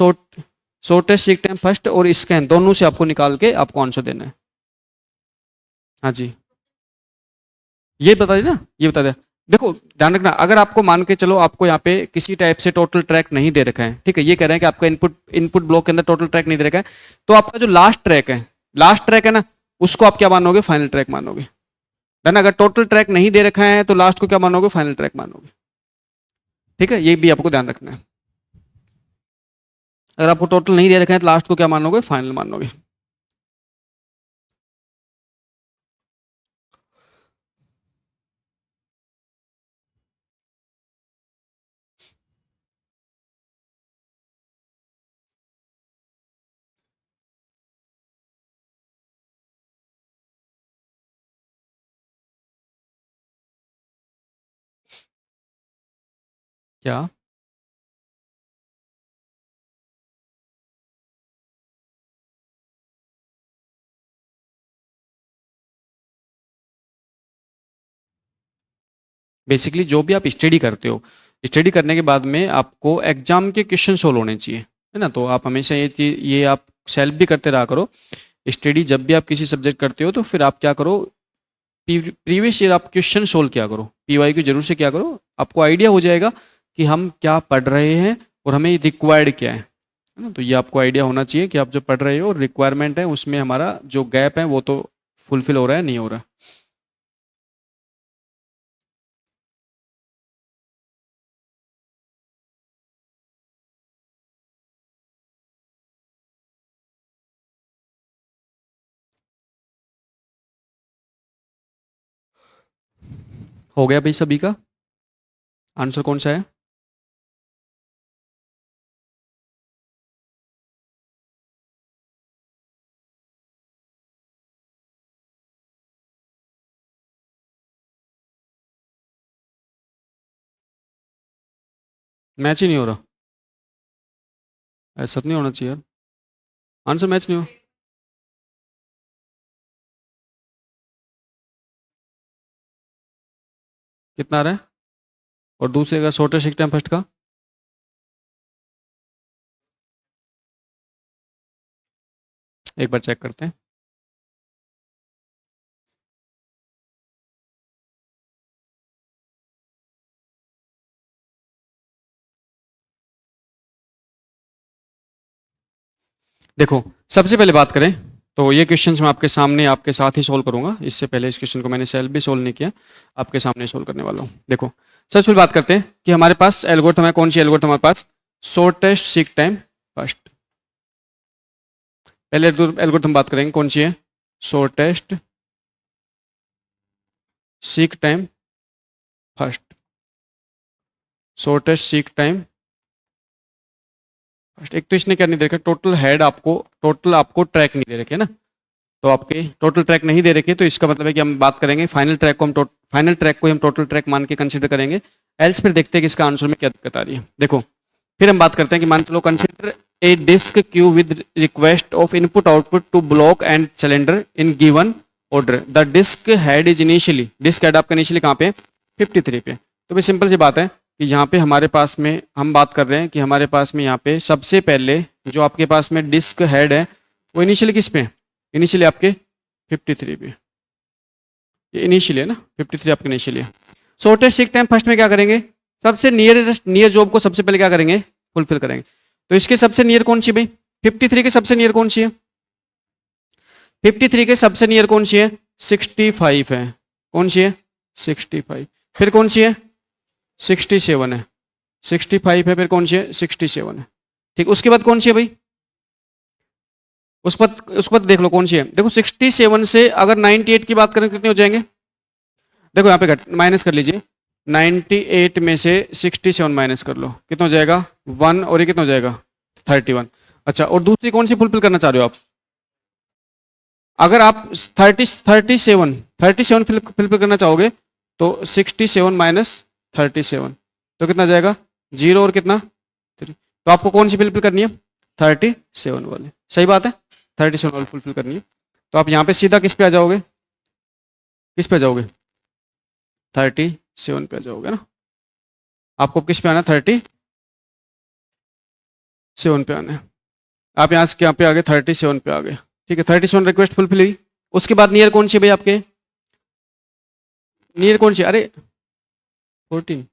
S1: shortest seek time first और scan दोनों से आपको निकाल के आपको आंसर देना है। हाँ जी, ये बता देना, ये बता दे। देखो ध्यान रखना, अगर आपको मान के चलो आपको यहाँ पे किसी टाइप से टोटल ट्रैक नहीं दे रखा है, ठीक है, ये कह रहे हैं कि आपका इनपुट ब्लॉक के अंदर टोटल ट्रैक नहीं दे रखा है, तो आपका जो लास्ट ट्रैक है ना, उसको आप क्या मानोगे? फाइनल ट्रैक मानोगे, है ना। अगर टोटल ट्रैक नहीं दे रखा है तो लास्ट को क्या मानोगे? फाइनल ट्रैक मानोगे, ठीक है, ये भी आपको ध्यान रखना है। अगर आपको टोटल नहीं दे रखा है तो लास्ट को क्या मानोगे? फाइनल मानोगे। क्या? बेसिकली जो भी आप स्टडी करते हो, स्टडी करने के बाद में आपको एग्जाम के क्वेश्चन सोल्व होने चाहिए, है ना। तो आप हमेशा ये चीज, ये आप सेल्फ भी करते रहा करो। स्टडी जब भी आप किसी सब्जेक्ट करते हो तो फिर आप क्या करो, प्रीवियस ईयर आप क्वेश्चन सोल्व किया करो, पीवाईक्यू जरूर से क्या करो, आपको आइडिया हो जाएगा कि हम क्या पढ़ रहे हैं और हमें रिक्वायर्ड क्या है ना। तो ये आपको आइडिया होना चाहिए कि आप जो पढ़ रहे हो और रिक्वायरमेंट है उसमें हमारा जो गैप है वो तो फुलफिल हो रहा है, नहीं हो रहा। हो गया भाई सभी का? आंसर कौन सा है? मैच ही नहीं हो रहा, ऐसा तो नहीं होना चाहिए यार, आंसर मैच नहीं हो। कितना आ रहा है? और दूसरे का शॉर्टेस्ट सीक टाइम फर्स्ट का? एक बार चेक करते हैं। देखो सबसे पहले बात करें तो ये क्वेश्चंस मैं आपके सामने आपके साथ ही सोल्व करूंगा, इससे पहले इस क्वेश्चन को मैंने सेल्फ भी सोल्व नहीं किया, आपके सामने सोल्व करने वाला हूँ। देखो सबसे पहले बात करते हैं कि हमारे पास एल्गोरिथम है, कौन सी एल्गोरिथम हमारे पास? Shortest seek time first. पहले एल्गोरिथम बात करेंगे कौन सी है? Shortest seek time first, shortest seek time first. एक तो इसने क्या नहीं दे रखा, टोटल आपको ट्रैक नहीं दे रखे ना, तो आपके टोटल ट्रैक नहीं दे रखे, तो इसका मतलब है कि हम बात करेंगे फाइनल ट्रैक को, फाइनल ट्रैक को हम टोटल ट्रैक मान के कंसीडर करेंगे। एल्स फिर देखते हैं कि इसका आंसर में क्या दिक्कत आ रही है। देखो फिर हम बात करते हैं कि मान चलो consider a disk queue with request of input output to block and cylinder in given order the disk head is initially, disk head आपका इनिशियली कहाँ पे, 53 पे। तो भाई सिंपल सी बात है कि यहाँ पे हमारे पास में हम बात कर रहे हैं कि हमारे पास में यहाँ पे सबसे पहले जो आपके पास में डिस्क हेड है वो इनिशियली किस पे, इनिशियली आपके 53 पे, ये इनिशियली है ना, 53 आपके इनिशियली है। शॉर्टेस्ट सीक टाइम फर्स्ट में क्या करेंगे, सबसे नियर जॉब को सबसे पहले क्या करेंगे, फुलफिल करेंगे। तो इसके सबसे नियर कौन सी भाई, 53 के सबसे नियर कौन सी है, 53 के सबसे नियर कौन सी है, 65 है, कौन सी है 65, फिर कौन सी है 67 है, 65 है, फिर कौन सी है 67 है, ठीक। उसके बाद कौन सी है भाई, उस पर देख लो कौन सी है, देखो 67 से अगर 98 की बात करें कितने हो जाएंगे, देखो यहाँ पे घट माइनस कर लीजिए, 98 में से 67 माइनस कर लो, कितना हो जाएगा 1, और ये कितना हो जाएगा 31। अच्छा, और दूसरी कौन सी फुलफिल करना चाह रहे हो आप, अगर आप 37 फुलफिल करना चाहोगे तो 67 माइनस 37 तो कितना जाएगा 0, और कितना 3, तो आपको कौन सी फुलफिल करनी है 37 वाली, सही बात है 37 वाली फुलफिल करनी है। तो आप यहाँ पे सीधा किस पे आ जाओगे, किस पे आ जाओगे 37 पे आ जाओगे ना, आपको किस पे आना है 37 पे आना है। आप यहाँ से यहाँ पे आ गए 37 पे आ गए, ठीक है 37 रिक्वेस्ट फुलफिल हुई। उसके बाद नियर कौन सी भाई आपके, नियर कौन सी, अरे 14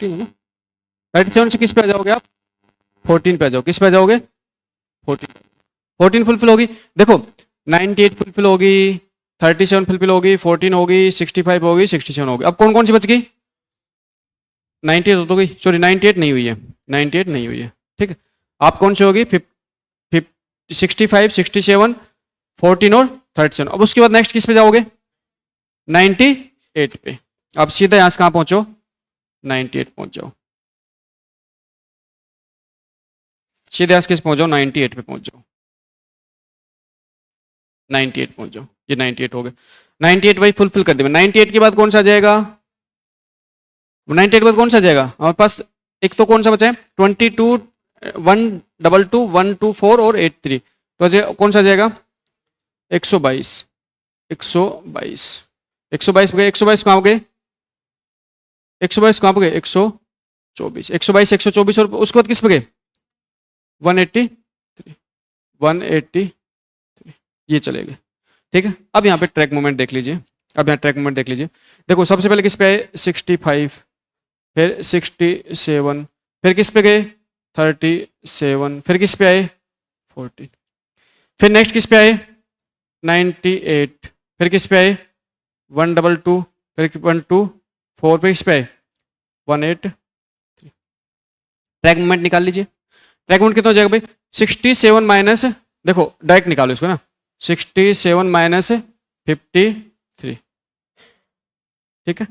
S1: है ना, 37 से किस पे आ जाओगे आप 14 पे आ जाओ, किस पे आ जाओगे 14 फुलफिल होगी। देखो 98 फुलफिल होगी, 37 फुलफिल होगी, 14 होगी, 65 होगी, 67 होगी। अब कौन कौन सी बच गई, 98 तो गई, सॉरी 98 नहीं हुई है, 98 नहीं हुई है, ठीक है। आप कौन सी होगी 65, 67, 14 और 37। अब उसके बाद नेक्स्ट किस पे जाओगे 98 पे, अब सीधा यहां से कहां पहुंचो 98 पहुंच जाओ, सीधे यहां से किस पहुंच जाओ 98 पे पहुंच जाओ, 98 पहुंच जाओ, ये 98 हो गए, 98 भाई फुलफिल कर दिया। 98 के बाद कौन सा आ जाएगा, 98 के बाद कौन सा आ जाएगा हमारे पास, एक तो कौन सा बचा है 22, 122, 124 और 83, तो कौन सा आ जाएगा 122, 122, 122 गए, 122 कहाँ हो गए, 122 कहाँ पे गए 124, 122, 124 और उसके बाद किस पे गए 183, 183 ये चले गए, ठीक है। अब यहाँ पे ट्रैक मूवमेंट देख लीजिए, अब यहाँ ट्रैक मूवमेंट देख लीजिए, देखो सबसे पहले किस पे आए 65, फिर 67, फिर किस पे गए 37, फिर किस पे आए 14, फिर नेक्स्ट किस पे आए 98, फिर किस पे आए 122, फिर 124, फिर किस पे आए 183। ट्रैक मूवमेंट निकाल लीजिए, ट्रैक मूवमेंट कितना हो जाएगा भाई 67 माइनस, देखो डायरेक्ट निकालो इसको ना, 67 माइनस 53, ठीक है।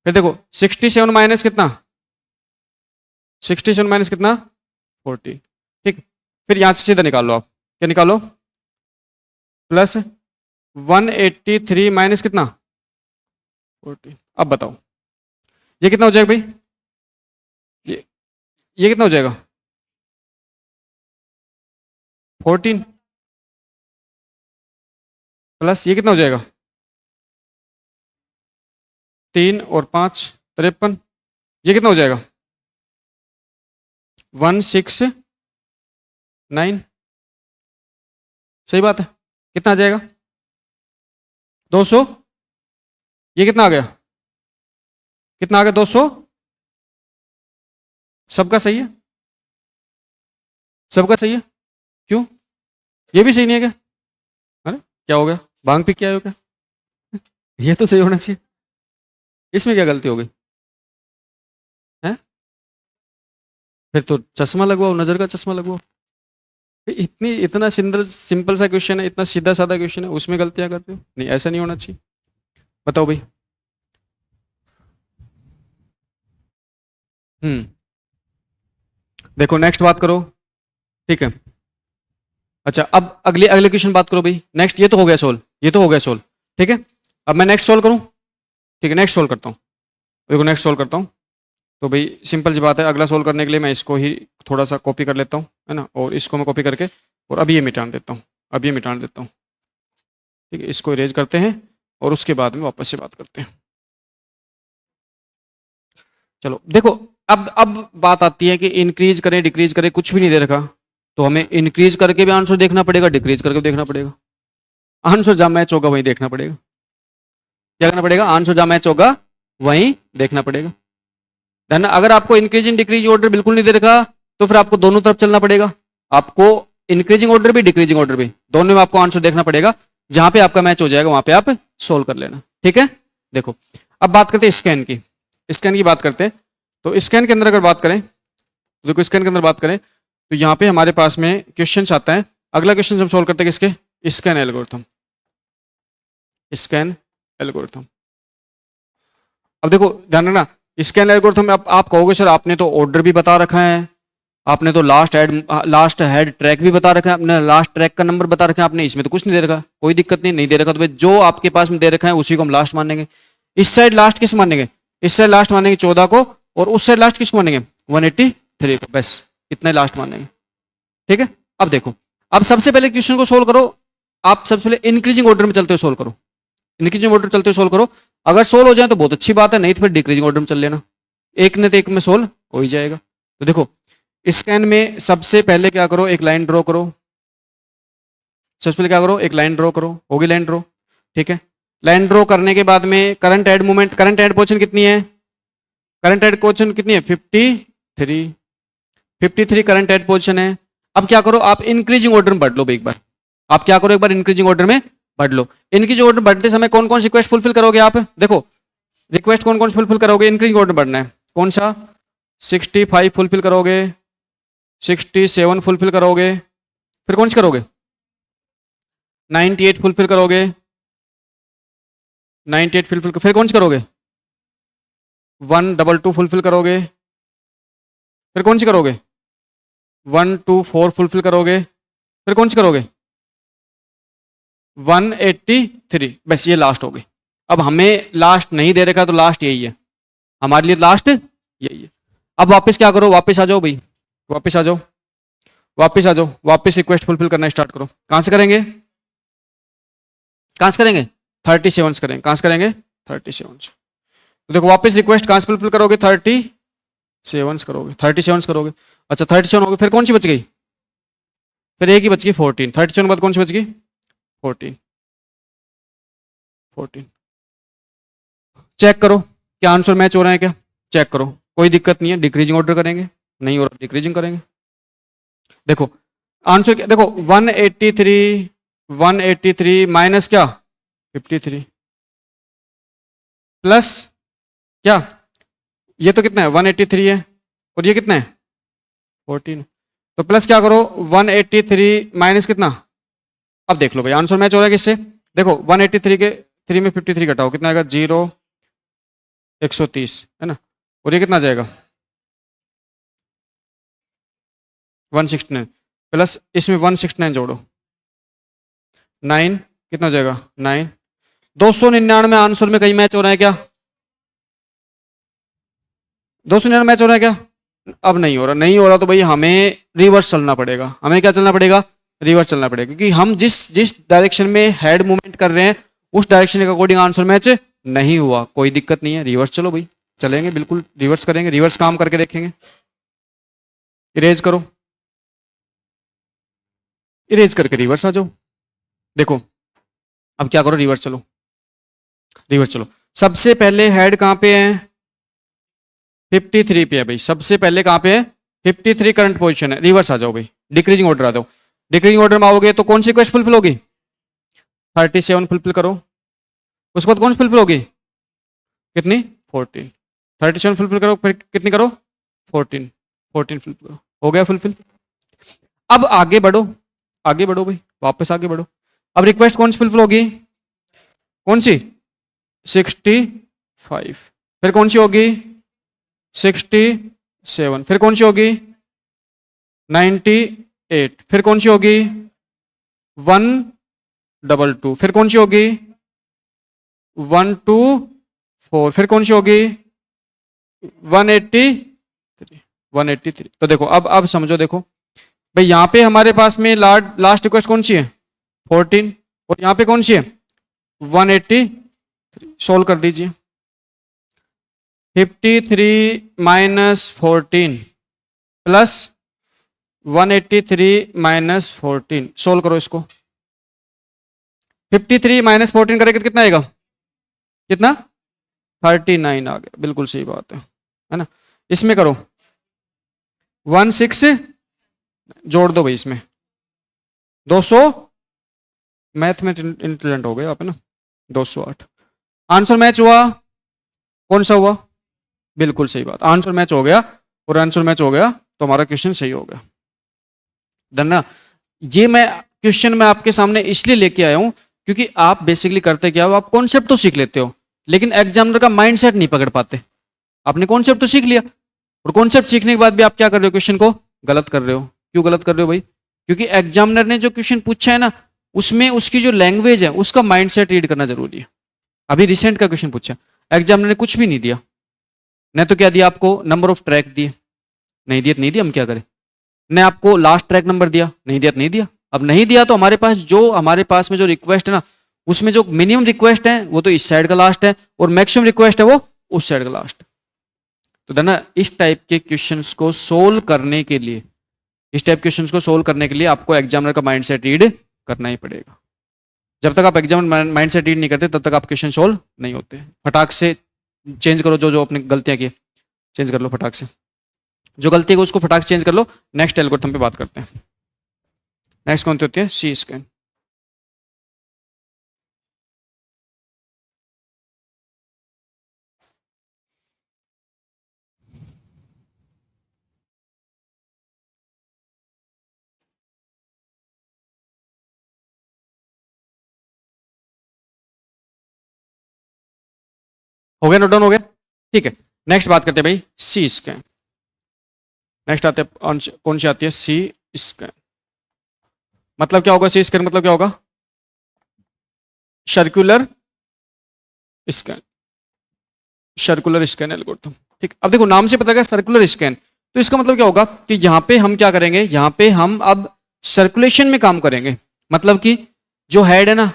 S1: फिर देखो 67 माइनस कितना, 67 माइनस कितना 40, ठीक। फिर यहां से सीधा निकाल लो आप, क्या निकालो प्लस 183 माइनस कितना 40। अब बताओ ये कितना हो जाएगा भाई, ये कितना हो जाएगा 14 प्लस ये कितना हो जाएगा 3 और 5 53, ये कितना हो जाएगा 169, सही बात है, कितना आ जाएगा 200, ये कितना आ गया, कितना आ गया 200, सबका सही है, सबका सही है, क्यों ये भी सही नहीं है क्या, अरे क्या हो गया भांग पी के आए हो क्या ये तो सही होना चाहिए, इसमें क्या गलती हो गई है, फिर तो चश्मा लगवाओ, नजर का चश्मा लगवाओ, इतना सिंपल सा क्वेश्चन है, इतना सीधा साधा क्वेश्चन है, उसमें गलतियां करते हो, नहीं ऐसा नहीं होना चाहिए। बताओ भाई, देखो नेक्स्ट बात करो, ठीक है। अच्छा अब अगले अगले क्वेश्चन बात करो भाई, नेक्स्ट ये तो हो गया सोल्व, ये तो हो गया सोल्व, ठीक है। अब मैं नेक्स्ट सोल्व करूं, ठीक है नेक्स्ट सोल्व करता हूं, देखो नेक्स्ट सोल्व करता हूं। तो भाई सिंपल सी बात है, अगला सोल्व करने के लिए मैं इसको ही थोड़ा सा कॉपी कर लेता हूं, है ना, और इसको मैं कॉपी करके और अभी ये मिटा देता हूं, अब ये मिटा देता हूं, ठीक है, इसको इरेज करते हैं और उसके बाद में वापस से बात करते हैं। चलो देखो, अब बात आती है कि इंक्रीज करें डिक्रीज करें, कुछ भी नहीं दे रखा, तो हमें इंक्रीज करके भी आंसर देखना पड़ेगा, डिक्रीज करके भी देखना पड़ेगा। आंसर जहाँ मैच होगा वहीं देखना पड़ेगा। क्या करना पड़ेगा? आंसर जहाँ मैच होगा वहीं देखना पड़ेगा। देन अगर आपको इंक्रीजिंग डिक्रीजिंग ऑर्डर बिल्कुल नहीं दे रखा, तो फिर आपको दोनों तरफ चलना पड़ेगा। आपको इंक्रीजिंग ऑर्डर भी डिक्रीजिंग ऑर्डर भी, दोनों में आपको आंसर देखना पड़ेगा। जहां पे आपका मैच हो जाएगा वहां पे आप सोल्व कर लेना। ठीक है, देखो अब बात करते हैं स्कैन की। स्कैन की बात करते हैं, तो स्कैन के अंदर अगर बात करें, तो देखो स्कैन के अंदर बात करें तो यहाँ पे हमारे पास में क्वेश्चन आता है। अगला क्वेश्चन हम सोल्व करते हैं किसके? Scan algorithm. Scan algorithm. अब देखो ध्यान रखना, स्कैन एल्गोरिथम में आप कहोगे सर आपने तो ऑर्डर भी बता रखा है, आपने तो लास्ट हेड ट्रैक भी बता रखा है, आपने लास्ट ट्रैक का नंबर बता रखा है, आपने इसमें तो कुछ नहीं दे रखा। कोई दिक्कत नहीं, नहीं दे रखा तो भाई जो आपके पास में दे रखा है उसी को हम लास्ट मानेंगे। इस साइड लास्ट किस मानेंगे? इस साइड लास्ट मानेंगे 14 को, और उस साइड लास्ट किस मानेंगे? 183 को, बस इतना ही लास्ट मानेंगे। ठीक है, अब देखो, अब सबसे पहले क्वेश्चन को सोल्व करो। आप सबसे पहले इंक्रीजिंग ऑर्डर में चलते हुए सोल्व करो, इंक्रीजिंग ऑर्डर चलते हुए सोल्व करो। अगर सोल्व हो जाए तो बहुत अच्छी बात है, नहीं तो फिर डिक्रीजिंग ऑर्डर में चल लेना, एक ने तो एक में सोल्व हो ही जाएगा। तो देखो स्कैन में सबसे पहले क्या करो, एक लाइन ड्रॉ करो। सबसे पहले क्या करो, एक लाइन ड्रॉ करो, होगी लाइन ड्रॉ। ठीक है, लाइन ड्रॉ करने के बाद में current head movement, current head position कितनी है? करंट एड पोजीशन कितनी है? 53 करंट एड पोजीशन है। अब क्या करो, आप इंक्रीजिंग ऑर्डर में बढ़ लो एक बार। आप क्या करो, एक बार इंक्रीजिंग ऑर्डर में बढ़ लो। इंक्रीजिंग ऑर्डर बढ़ते समय कौन कौन सी रिक्वेस्ट फुलफिल करोगे आप? देखो रिक्वेस्ट कौन कौन सी फुलफिल करोगे? इंक्रीजिंग ऑर्डर बढ़ना है, कौन सा? 65 फुलफिल करोगे, 67 फुलफिल करोगे, फिर कौन सी करोगे? 98 फुलफिल करोगे, 98 फुलफिल, फिर कौन सी करोगे? 122 फुलफिल करोगे, फिर कौन सी करोगे? 124 फुलफिल करोगे, फिर कौन सी करोगे? 183। बस ये लास्ट हो गई। अब हमें लास्ट नहीं दे रखा तो लास्ट यही है, हमारे लिए लास्ट यही है। अब वापस क्या करो, वापस आ जाओ भाई, वापस आ जाओ, वापस आ जाओ, वापस रिक्वेस्ट फुलफिल करना स्टार्ट करो। कहां से करेंगे? कहां से करेंगे? 37 से करेंगे। कहां से करेंगे? 37 से। तो देखो वापस रिक्वेस्ट कहां से फुलफिल करोगे? 37 करोगे, 37 करोगे। अच्छा 37 हो गए, फिर कौन सी बच गई? फिर एक ही बच गई 14। 37 के बाद कौन सी बच गई? 14। चेक करो क्या आंसर मैच हो रहा है क्या? चेक करो, कोई दिक्कत नहीं है, डिक्रीजिंग ऑर्डर करेंगे, नहीं हो रहा डिक्रीजिंग करेंगे। देखो आंसर क्या, देखो 183 माइनस क्या? 53 प्लस क्या? ये तो कितना है? 183 है, और ये कितना है? 14। तो प्लस क्या करो, 183 माइनस कितना? अब देख लो भाई आंसर मैच हो रहा है किससे? देखो 183 के 3 में 53 घटाओ, कितना आएगा? 0, 130 है ना, और ये कितना आ जाएगा? 169 प्लस इसमें 169 जोड़ो, 9 कितना हो जाएगा? 9। 299 आंसर में कहीं मैच हो रहा है क्या? 299 मैच हो रहा है क्या? अब नहीं हो रहा, नहीं हो रहा तो भाई हमें रिवर्स चलना पड़ेगा। हमें क्या चलना पड़ेगा? रिवर्स चलना पड़ेगा, क्योंकि हम जिस जिस डायरेक्शन में हेड मूवमेंट कर रहे हैं उस डायरेक्शन के अकॉर्डिंग आंसर मैच नहीं हुआ। कोई दिक्कत नहीं है, रिवर्स चलो भाई, चलेंगे बिल्कुल रिवर्स करेंगे, रिवर्स काम करके देखेंगे। इरेज करो, इरेज करके रिवर्स आ जाओ। देखो अब क्या करो, रिवर्स चलो, रिवर्स चलो। सबसे पहले हेड कहां पे है? 53 पे है भाई, सबसे पहले कहां पे है? 53 करंट पोजीशन है। रिवर्स आ जाओ भाई, डिक्रीजिंग ऑर्डर आ जाओ। डिक्रीजिंग ऑर्डर में आओगे तो कौन सी रिक्वेस्ट फुलफिल होगी? 37 फुलफिल करो, उसके बाद कौन सी फुलफिल होगी? कितनी? 14। 37 फुलफिल करो, फिर कितनी करो? 14 फुलफिल करो, हो गया फुलफिल। अब आगे बढ़ो, आगे बढ़ो भाई, वापस आगे बढ़ो। अब रिक्वेस्ट कौन सी फुलफिल होगी? कौन सी? 65। फिर कौन सी होगी? 67। फिर कौन सी होगी? 98। फिर कौन सी होगी? 122। फिर कौन सी होगी? 124। फिर कौन सी होगी? 183। तो देखो अब समझो, देखो भाई यहाँ पे हमारे पास में लास्ट रिक्वेस्ट कौन सी है? 14, और यहाँ पे कौन सी है? 180 सोल्व कर दीजिए। 53 माइनस 14 प्लस 183 माइनस 14 सोल्व करो इसको। 53 माइनस 14 करेंगे तो कितना आएगा? कितना? 39 आ गया, बिल्कुल सही बात है ना। इसमें करो 16 जोड़ दो भाई इसमें 200, मैथ में इंटेलिजेंट हो गए आप है ना। 208 आंसर मैच हुआ। कौन सा हुआ? बिल्कुल सही बात, आंसर मैच हो गया। और आंसर मैच हो गया तो हमारा क्वेश्चन सही हो गया। धन्ना ये मैं क्वेश्चन मैं आपके सामने इसलिए लेके आया हूं क्योंकि आप बेसिकली करते क्या हो, आप कॉन्सेप्ट तो सीख लेते हो लेकिन एग्जामिनर का माइंडसेट नहीं पकड़ पाते। आपने कॉन्सेप्ट तो सीख लिया और कॉन्सेप्ट सीखने के बाद भी आप क्या कर रहे हो, क्वेश्चन को गलत कर रहे हो। क्यों गलत कर रहे हो भाई? क्योंकि एग्जामिनर ने जो क्वेश्चन पूछा है ना उसमें उसकी जो लैंग्वेज है उसका माइंडसेट रीड करना जरूरी है। अभी रिसेंट का क्वेश्चन पूछा, एग्जामिनर ने कुछ भी नहीं दिया, ने तो क्या दिया आपको, नंबर ऑफ ट्रैक दिए, नहीं दिया तो नहीं दिया, हम क्या करें। ने आपको लास्ट ट्रैक नंबर दिया, नहीं दिया तो नहीं दिया। अब नहीं दिया तो हमारे पास में जो रिक्वेस्ट है ना उसमें जो मिनिमम रिक्वेस्ट है वो तो इस साइड का लास्ट है और मैक्सिमम रिक्वेस्ट है वो उस साइड का लास्ट। तो देना इस टाइप के क्वेश्चंस को सोल्व करने के लिए, आपको एग्जामिनर का माइंडसेट रीड करना ही पड़ेगा। जब तक आप एग्जामिनर माइंडसेट रीड नहीं करते तब तक आप क्वेश्चन सोल्व नहीं होते। फटाक से चेंज करो, जो जो अपनी गलतियां की चेंज कर लो फटाक से, जो गलती है उसको फटाक से चेंज कर लो। नेक्स्ट एल्गोरिथम पे बात करते हैं। नेक्स्ट कौन सी होती है? C scan. हो गया, नोट डाउन हो गया? ठीक है, नेक्स्ट बात करते हैं भाई सी स्कैन। नेक्स्ट आते हैं कौन सी आती है? C scan. मतलब क्या होगा? सी स्कैन मतलब क्या होगा? Circular scan, circular scan algorithm. ठीक, अब देखो नाम से पता लगा सर्कुलर स्कैन, तो इसका मतलब क्या होगा कि यहां पे हम क्या करेंगे, यहां पे हम अब सर्कुलेशन में काम करेंगे। मतलब कि जो हेड है ना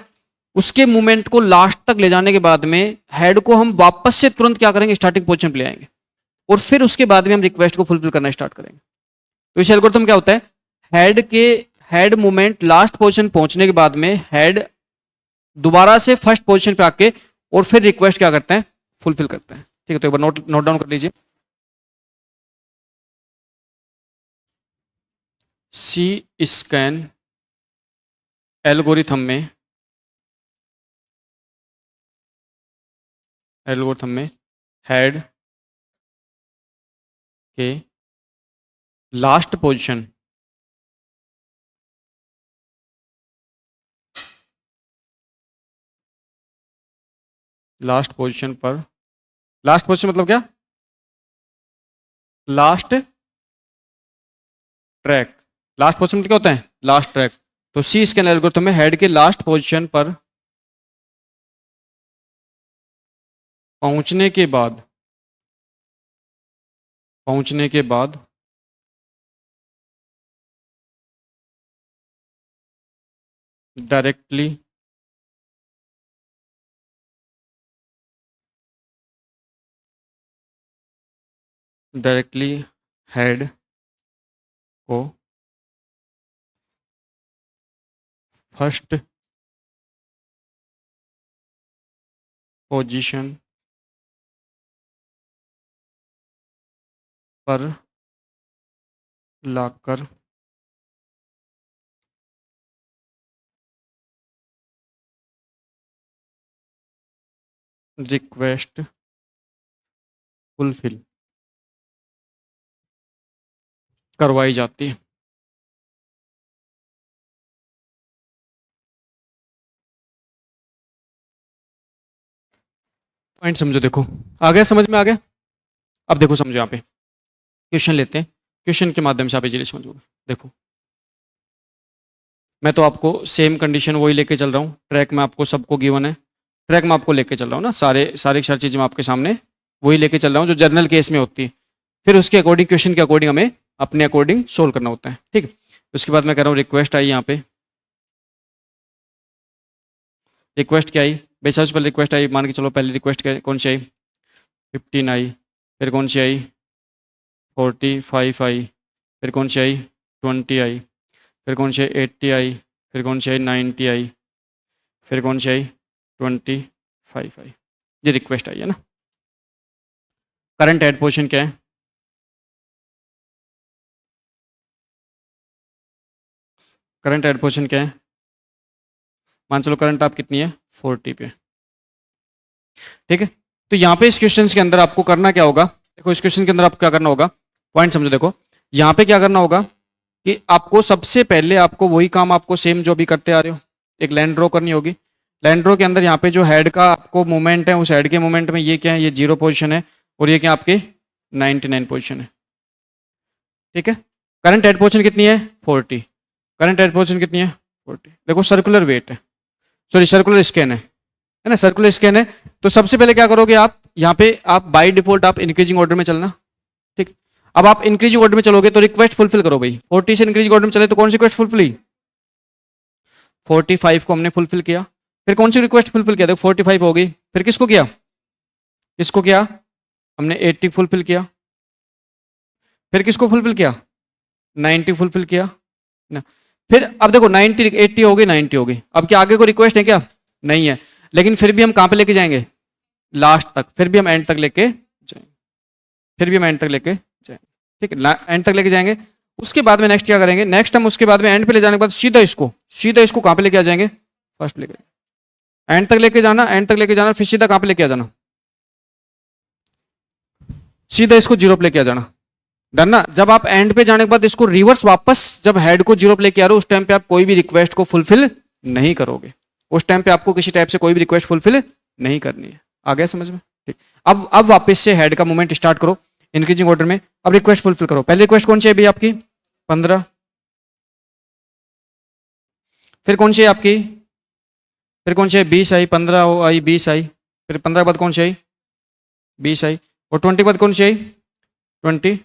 S1: उसके मूवमेंट को लास्ट तक ले जाने के बाद में हेड को हम वापस से तुरंत क्या करेंगे, स्टार्टिंग पोजीशन पे ले आएंगे और फिर उसके बाद में हम रिक्वेस्ट को फुलफिल करना स्टार्ट करेंगे। तो इस एल्गोरिथम क्या होता है, हेड मूवमेंट लास्ट पोजीशन पहुंचने के बाद में हेड दोबारा से फर्स्ट पोजीशन पे आके और फिर रिक्वेस्ट क्या करते हैं, फुलफिल करते हैं। ठीक है, तो एक बार नोट डाउन कर लीजिए। सी स्कैन एल्गोरिथम में हेड के लास्ट पोजीशन पर, लास्ट पोजीशन मतलब क्या, लास्ट ट्रैक, लास्ट पोजीशन मतलब क्या होता है, लास्ट ट्रैक। तो सी स्कैन एल्गोरिथम में हेड के लास्ट पोजीशन पर पहुंचने के बाद डायरेक्टली हेड को फर्स्ट पोजीशन पर लाकर रिक्वेस्ट फुलफिल करवाई जाती है। पॉइंट समझो, देखो आ गया, समझ में आ गया। अब देखो समझो, यहाँ पे क्वेश्चन लेते हैं, क्वेश्चन के माध्यम से आप इजीली समझोगे। देखो मैं तो आपको सेम कंडीशन वही लेके चल रहा हूँ, ट्रैक में आपको सबको गिवन है, ट्रैक में आपको लेके चल रहा हूँ ना, सारी चीज़ें मैं आपके सामने वही लेके चल रहा हूँ जो जनरल केस में होती है। फिर उसके अकॉर्डिंग, क्वेश्चन के अकॉर्डिंग हमें अपने अकॉर्डिंग सोल्व करना होता है। ठीक है, उसके बाद मैं कह रहा हूँ रिक्वेस्ट आई, यहाँ पे रिक्वेस्ट क्या आई भाई सबसे पहले रिक्वेस्ट आई, मान के चलो पहली रिक्वेस्ट कौन सी आई, 15 आई, फिर कौन सी आई 45 आई, फिर कौन सी आई 20 आई, फिर कौन सी आई 80 आई, फिर कौन सी आई 90 आई, फिर कौन सी आई 25 आई। ये रिक्वेस्ट आई है ना। करंट एड पोजीशन क्या है, करंट एड पोजीशन क्या है, मान चलो करंट आप कितनी है 40 पे, ठीक है। तो यहाँ पे इस क्वेश्चन के अंदर आपको करना क्या होगा, देखो इस क्वेश्चन के अंदर आपको क्या करना होगा, पॉइंट समझो। देखो यहाँ पे क्या करना होगा कि आपको सबसे पहले आपको वही काम आपको सेम जो भी करते आ रहे हो, एक लाइन ड्रॉ करनी होगी। लाइन ड्रॉ के अंदर यहाँ पे जो हेड का आपको मूवमेंट है, उस हेड के मूवमेंट में ये क्या है, ये 0 पोजिशन है, और ये क्या आपके 99 पोजिशन है, ठीक है। करंट हेड पोजिशन कितनी है 40, करंट हेड पोजिशन कितनी है 40। देखो सर्कुलर वेट है, सॉरी सर्कुलर स्कैन है ना, सर्कुलर स्कैन है। तो सबसे पहले क्या करोगे आप, यहाँ पे आप बाय डिफॉल्ट आप इंक्रीजिंग ऑर्डर में चलना, ठीक। अब आप इंक्रीजिंग ऑर्डर में चलोगे तो रिक्वेस्ट फुलफिल करो भाई, 40 से इंक्रीजिंग ऑर्डर में चले तो कौन सी रिक्वेस्ट फुलफिल हुई, 45 को हमने फुलफिल किया, फिर कौन सी रिक्वेस्ट फुलफिल किया, देखो 45 हो गई, फिर किसको किया, किसको किया, हमने 80 फुलफिल किया, फिर किसको फुलफिल किया 90 फुलफिल किया ना। फिर अब देखो 90 80 हो गई 90 हो गई, अब क्या आगे को रिक्वेस्ट है क्या, नहीं है, लेकिन फिर भी हम कहाँ पे लेके जाएंगे लास्ट तक, फिर भी हम एंड तक लेके जाएंगे, फिर भी हम एंड तक लेके जाएंगे, ठीक है, एंड तक लेके जाएंगे। उसके बाद में नेक्स्ट क्या करेंगे, नेक्स्ट हम उसके बाद में एंड पे ले जाने के बाद सीधा इसको कहाँ पे लेके आ जाएंगे, फर्स्ट लेके एंड तक लेके जाना, एंड तक लेके जाना, फिर सीधा कहाँ पे लेके आ जाना, सीधा इसको 0 पे लेके आ जाना, डन ना। जब आप एंड पे जाने के बाद इसको रिवर्स वापस जब हेड को 0 पे लेके आ रहे हो, उस टाइम पे आप कोई भी रिक्वेस्ट को फुलफिल नहीं करोगे, उस टाइम पे आपको किसी टाइप से कोई भी रिक्वेस्ट फुलफिल नहीं करनी है। आ गया समझ में, ठीक। अब वापस से हेड का मूवमेंट स्टार्ट करो इंक्रीजिंग ऑर्डर में, अब रिक्वेस्ट फुलफिल करो। पहली रिक्वेस्ट कौन सी है भाई आपकी 15, फिर कौन सी है आपकी, फिर कौन सी है 20 आई, 15 आई 20 आई, फिर 15 के बाद कौन सी आई 20 आई, और 20 के बाद कौन सी आई 25।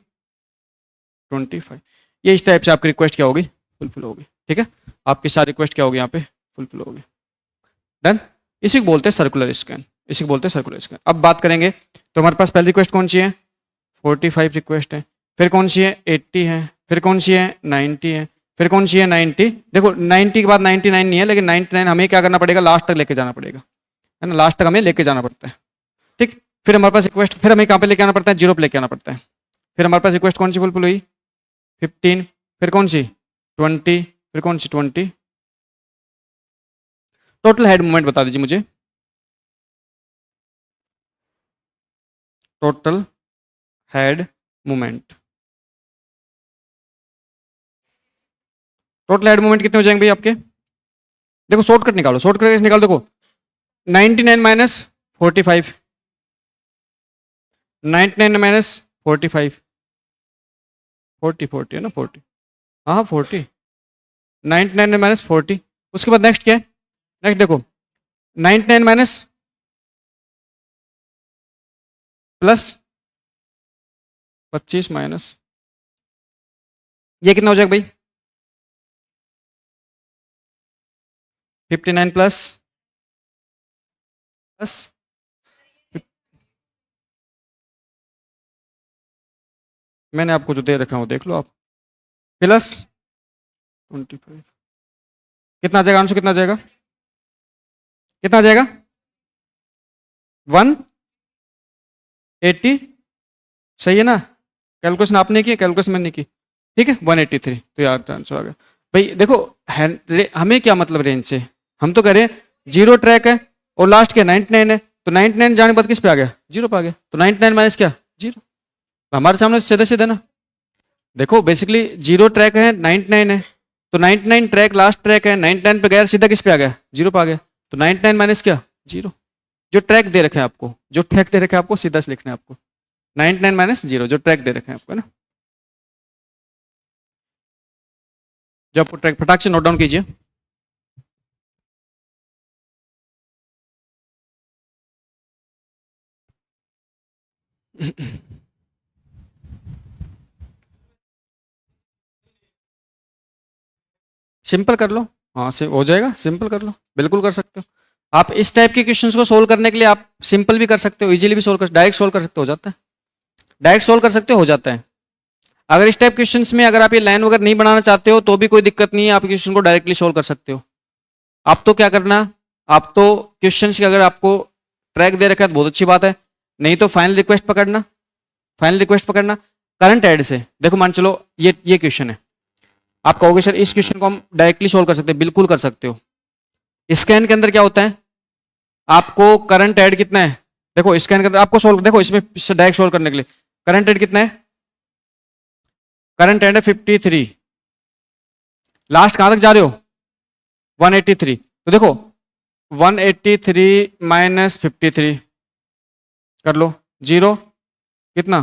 S1: ये इस टाइप से आपकी रिक्वेस्ट क्या होगी फुलफिल होगी, ठीक है। आपकी सारी रिक्वेस्ट क्या होगी यहाँ पे फुलफिल होगी, डन। इसी को बोलते हैं सर्कुलर स्कैन, इसी को बोलते हैं सर्कुलर स्कैन। अब बात करेंगे तो हमारे पास पहली रिक्वेस्ट कौन सी है 45 रिक्वेस्ट है, फिर कौन सी है 80 है, फिर कौन सी है 90 है, फिर कौन सी है 90। देखो 90 के बाद 99 नहीं है, लेकिन 99 हमें क्या करना पड़ेगा लास्ट तक लेके जाना पड़ेगा, है ना, लास्ट तक हमें लेके जाना पड़ता है, ठीक। फिर हमारे पास रिक्वेस्ट, फिर हमें कहाँ पे लेके आना पड़ता है 0 पे लेके आना पड़ता है। फिर हमारे पास रिक्वेस्ट कौन सी फुलफिल हुई 15, फिर कौन सी 20, फिर कौन सी 20। टोटल हेड मूवमेंट बता दीजिए मुझे, total head movement, total head movement कितने हो जाएंगे भाई आपके, देखो शॉर्टकट निकालो, शॉर्टकट कैसे निकालो, देखो 99 माइनस 45, 99 माइनस 45, 40 है ना 40, हाँ 40, 99 माइनस 40। उसके बाद नेक्स्ट क्या है, नेक्स्ट देखो 99 माइनस प्लस 25 माइनस, ये कितना हो जाएगा भाई 59 प्लस प्लस, मैंने आपको जो दे रखा है वो देख लो आप, प्लस 25, कितना आ जाएगा आंसर, कितना आ जाएगा, कितना आ जाएगा 180, सही है ना। कैलकुलेशन आपने की, कैलकुलेशन मैंने की, ठीक है 183, तो यार आंसर आ गया भाई। देखो हमें क्या मतलब रेंज से, हम तो कह रहे हैं 0 ट्रैक है और लास्ट क्या 99 है, तो 99 जाने के बाद किस पे आ गया 0 पे आ गया, तो 99 माइनस क्या 0, हमारे सामने सीधा सीधा ना। देखो बेसिकली 0 ट्रैक है 99 है, तो 99 ट्रैक लास्ट ट्रैक है, 99 पे गया सीधा किस पे आ गया 0 पे आ गया, तो 99 माइनस क्या 0। जो ट्रैक दे रखे हैं आपको, जो ट्रैक दे रखे हैं आपको सीधा से लिखना है आपको, 99 माइनस 0 जो ट्रैक दे रखे हैं आपको, है ना। जो आपको ट्रैक फटाक से नोट डाउन कीजिए। सिंपल कर लो, हाँ से हो जाएगा, सिंपल कर लो, बिल्कुल कर सकते हो। आप इस टाइप के क्वेश्चंस को सोल्व करने के लिए आप सिंपल भी कर सकते हो, इजीली भी सोल्व कर, डायरेक्ट सोल्व कर सकते हो जाता है, डायरेक्ट सोल्व कर सकते हो जाता है। अगर इस टाइप क्वेश्चंस में अगर आप ये लाइन वगैरह नहीं बनाना चाहते हो तो भी कोई दिक्कत नहीं है, आप क्वेश्चन को डायरेक्टली सोल्व कर सकते हो। आप तो क्या करना, आप तो क्वेश्चंस के अगर आपको ट्रैक दे रखा है तो बहुत अच्छी बात है, नहीं तो फाइनल रिक्वेस्ट पकड़ना, फाइनल रिक्वेस्ट पकड़ना करंट ऐड से। देखो मान चलो ये क्वेश्चन है, आप कहोगे सर इस क्वेश्चन को हम डायरेक्टली सोल्व कर सकते हैं, बिल्कुल कर सकते हो। स्कैन के अंदर क्या होता है, आपको करंट ऐड कितना है, देखो स्कैन के अंदर आपको सोल्व, देखो इसमें डायरेक्ट सोल्व करने के लिए करंट ऐड कितना है, करंट ऐड है 53, लास्ट कहां तक जा रहे हो 183, तो देखो 183 माइनस 53 कर लो, 0 कितना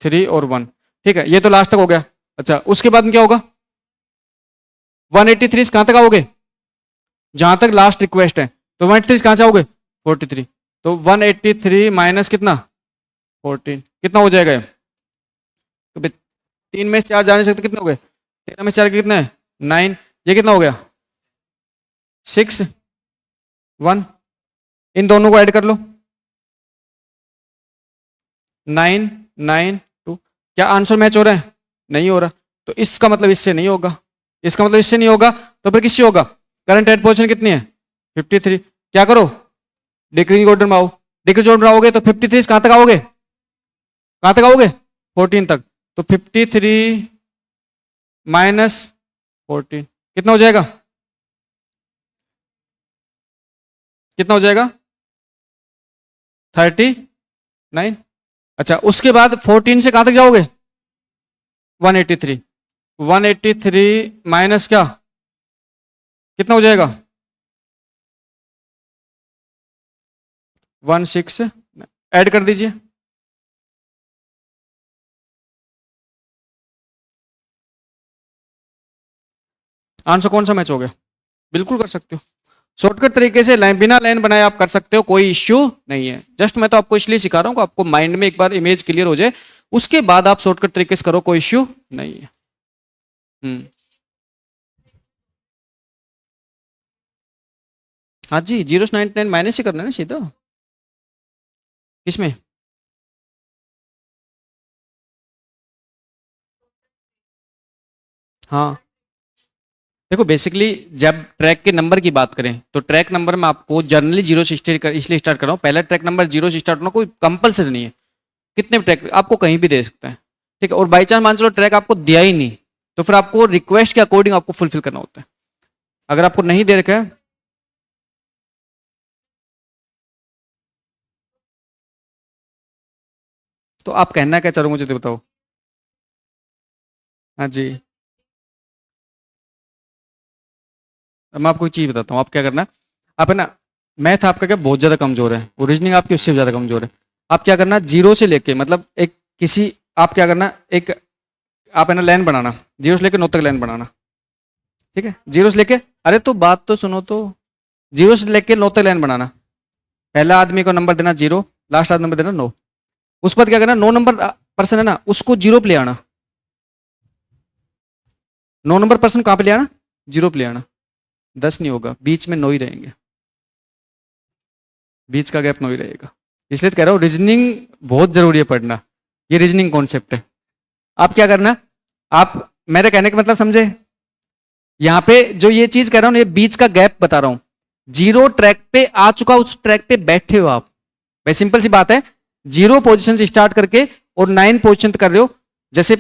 S1: 3 और 1, ठीक है, ये तो लास्ट तक हो गया। अच्छा उसके बाद में क्या होगा, 183 कहां तक आओगे, जहां तक लास्ट रिक्वेस्ट है, तो 183 कहां से आओगे 43, तो 183 माइनस कितना 14 कितना हो जाएगा, तो 3 में से 4 जा नहीं सकते, कितने हो गए 13 में से 4 कितने 9, ये कितना हो गया 6 1, इन दोनों को ऐड कर लो 9 9 2, क्या आंसर मैच हो रहा है, नहीं हो रहा, तो इसका मतलब इससे नहीं होगा, इसका मतलब इससे नहीं होगा, तो फिर किससे होगा, करंट ऐड पोजीशन कितनी है 53, क्या करो डिक्रीजिंग ऑर्डर में आओ, डिक्रीजिंग ऑर्डर में आओगे तो 53 कहां तक आओगे, कहां तक आओगे 14 तक, तो 53 माइनस 14 कितना हो जाएगा, कितना हो जाएगा 39। अच्छा उसके बाद 14 से कहां तक जाओगे 183, 183 माइनस क्या कितना हो जाएगा 16, ऐड कर दीजिए, आंसर कौन सा मैच हो गया, बिल्कुल कर सकते हो शॉर्टकट तरीके से, लाइन बिना लाइन बनाए आप कर सकते हो, कोई इश्यू नहीं है। जस्ट मैं तो आपको इसलिए सिखा रहा हूं कि आपको माइंड में एक बार इमेज क्लियर हो जाए, उसके बाद आप शॉर्टकट तरीके से करो, कोई इश्यू नहीं है। हाँ जी 0.99 माइनस ही करना है ना सीधा, किसमें हाँ देखो बेसिकली जब ट्रैक के नंबर की बात करें तो ट्रैक नंबर में आपको जर्नली जीरो से इसलिए स्टार्ट कर रहा हूँ, पहला ट्रैक नंबर जीरो से स्टार्ट होना कोई कंपलसरी नहीं है, कितने ट्रैक आपको कहीं भी दे सकता है, ठीक है, और बाई चांस मान चलो ट्रैक आपको दिया ही नहीं, तो फिर आपको रिक्वेस्ट के अकॉर्डिंग आपको फुलफिल करना होता है, अगर आपको नहीं दे रखा है तो आप कहना क्या चाह रहे हो मुझे तो बताओ। हाँ जी, अब मैं आपको एक चीज़ बताता हूँ, आप क्या करना, आप है ना मैथ आपका क्या बहुत ज़्यादा कमजोर है, ओरिजिनिंग आपकी उससे ज़्यादा कमजोर है, आप क्या करना जीरो से लेके मतलब एक किसी आप क्या करना एक आप है ना लाइन बनाना, जीरो से लेके 9 तक लाइन बनाना, ठीक है, जीरो से लेके, अरे तो बात तो सुनो तो, जीरो से लेके 9 तक लाइन बनाना, पहला आदमी को नंबर देना 0, लास्ट आदमी नंबर देना 9, उस पर क्या करना 9 नंबर पर्सन है ना उसको 0 पे ले आना, 9 नंबर पर्सन कहाँ पे ले आना 0 पे ले आना, 10 नहीं होगा, बीच में 9 ही रहेंगे, बीच का गैप 9 ही रहेगा, इसलिए तो कह रहा हूँ रीजनिंग बहुत जरूरी है पढ़ना, ये रीजनिंग कॉन्सेप्ट है। आप क्या करना, आप मेरे कहने का मतलब समझे, यहां पे जो ये चीज कह रहा हूं ये बीच का गैप बता रहा हूं, जीरो ट्रैक पे आ चुका उस ट्रैक पे बैठे हो आप, भाई सिंपल सी बात है, 0 पोजीशन से स्टार्ट करके और 9 पोजीशन कर रहे हो, जैसे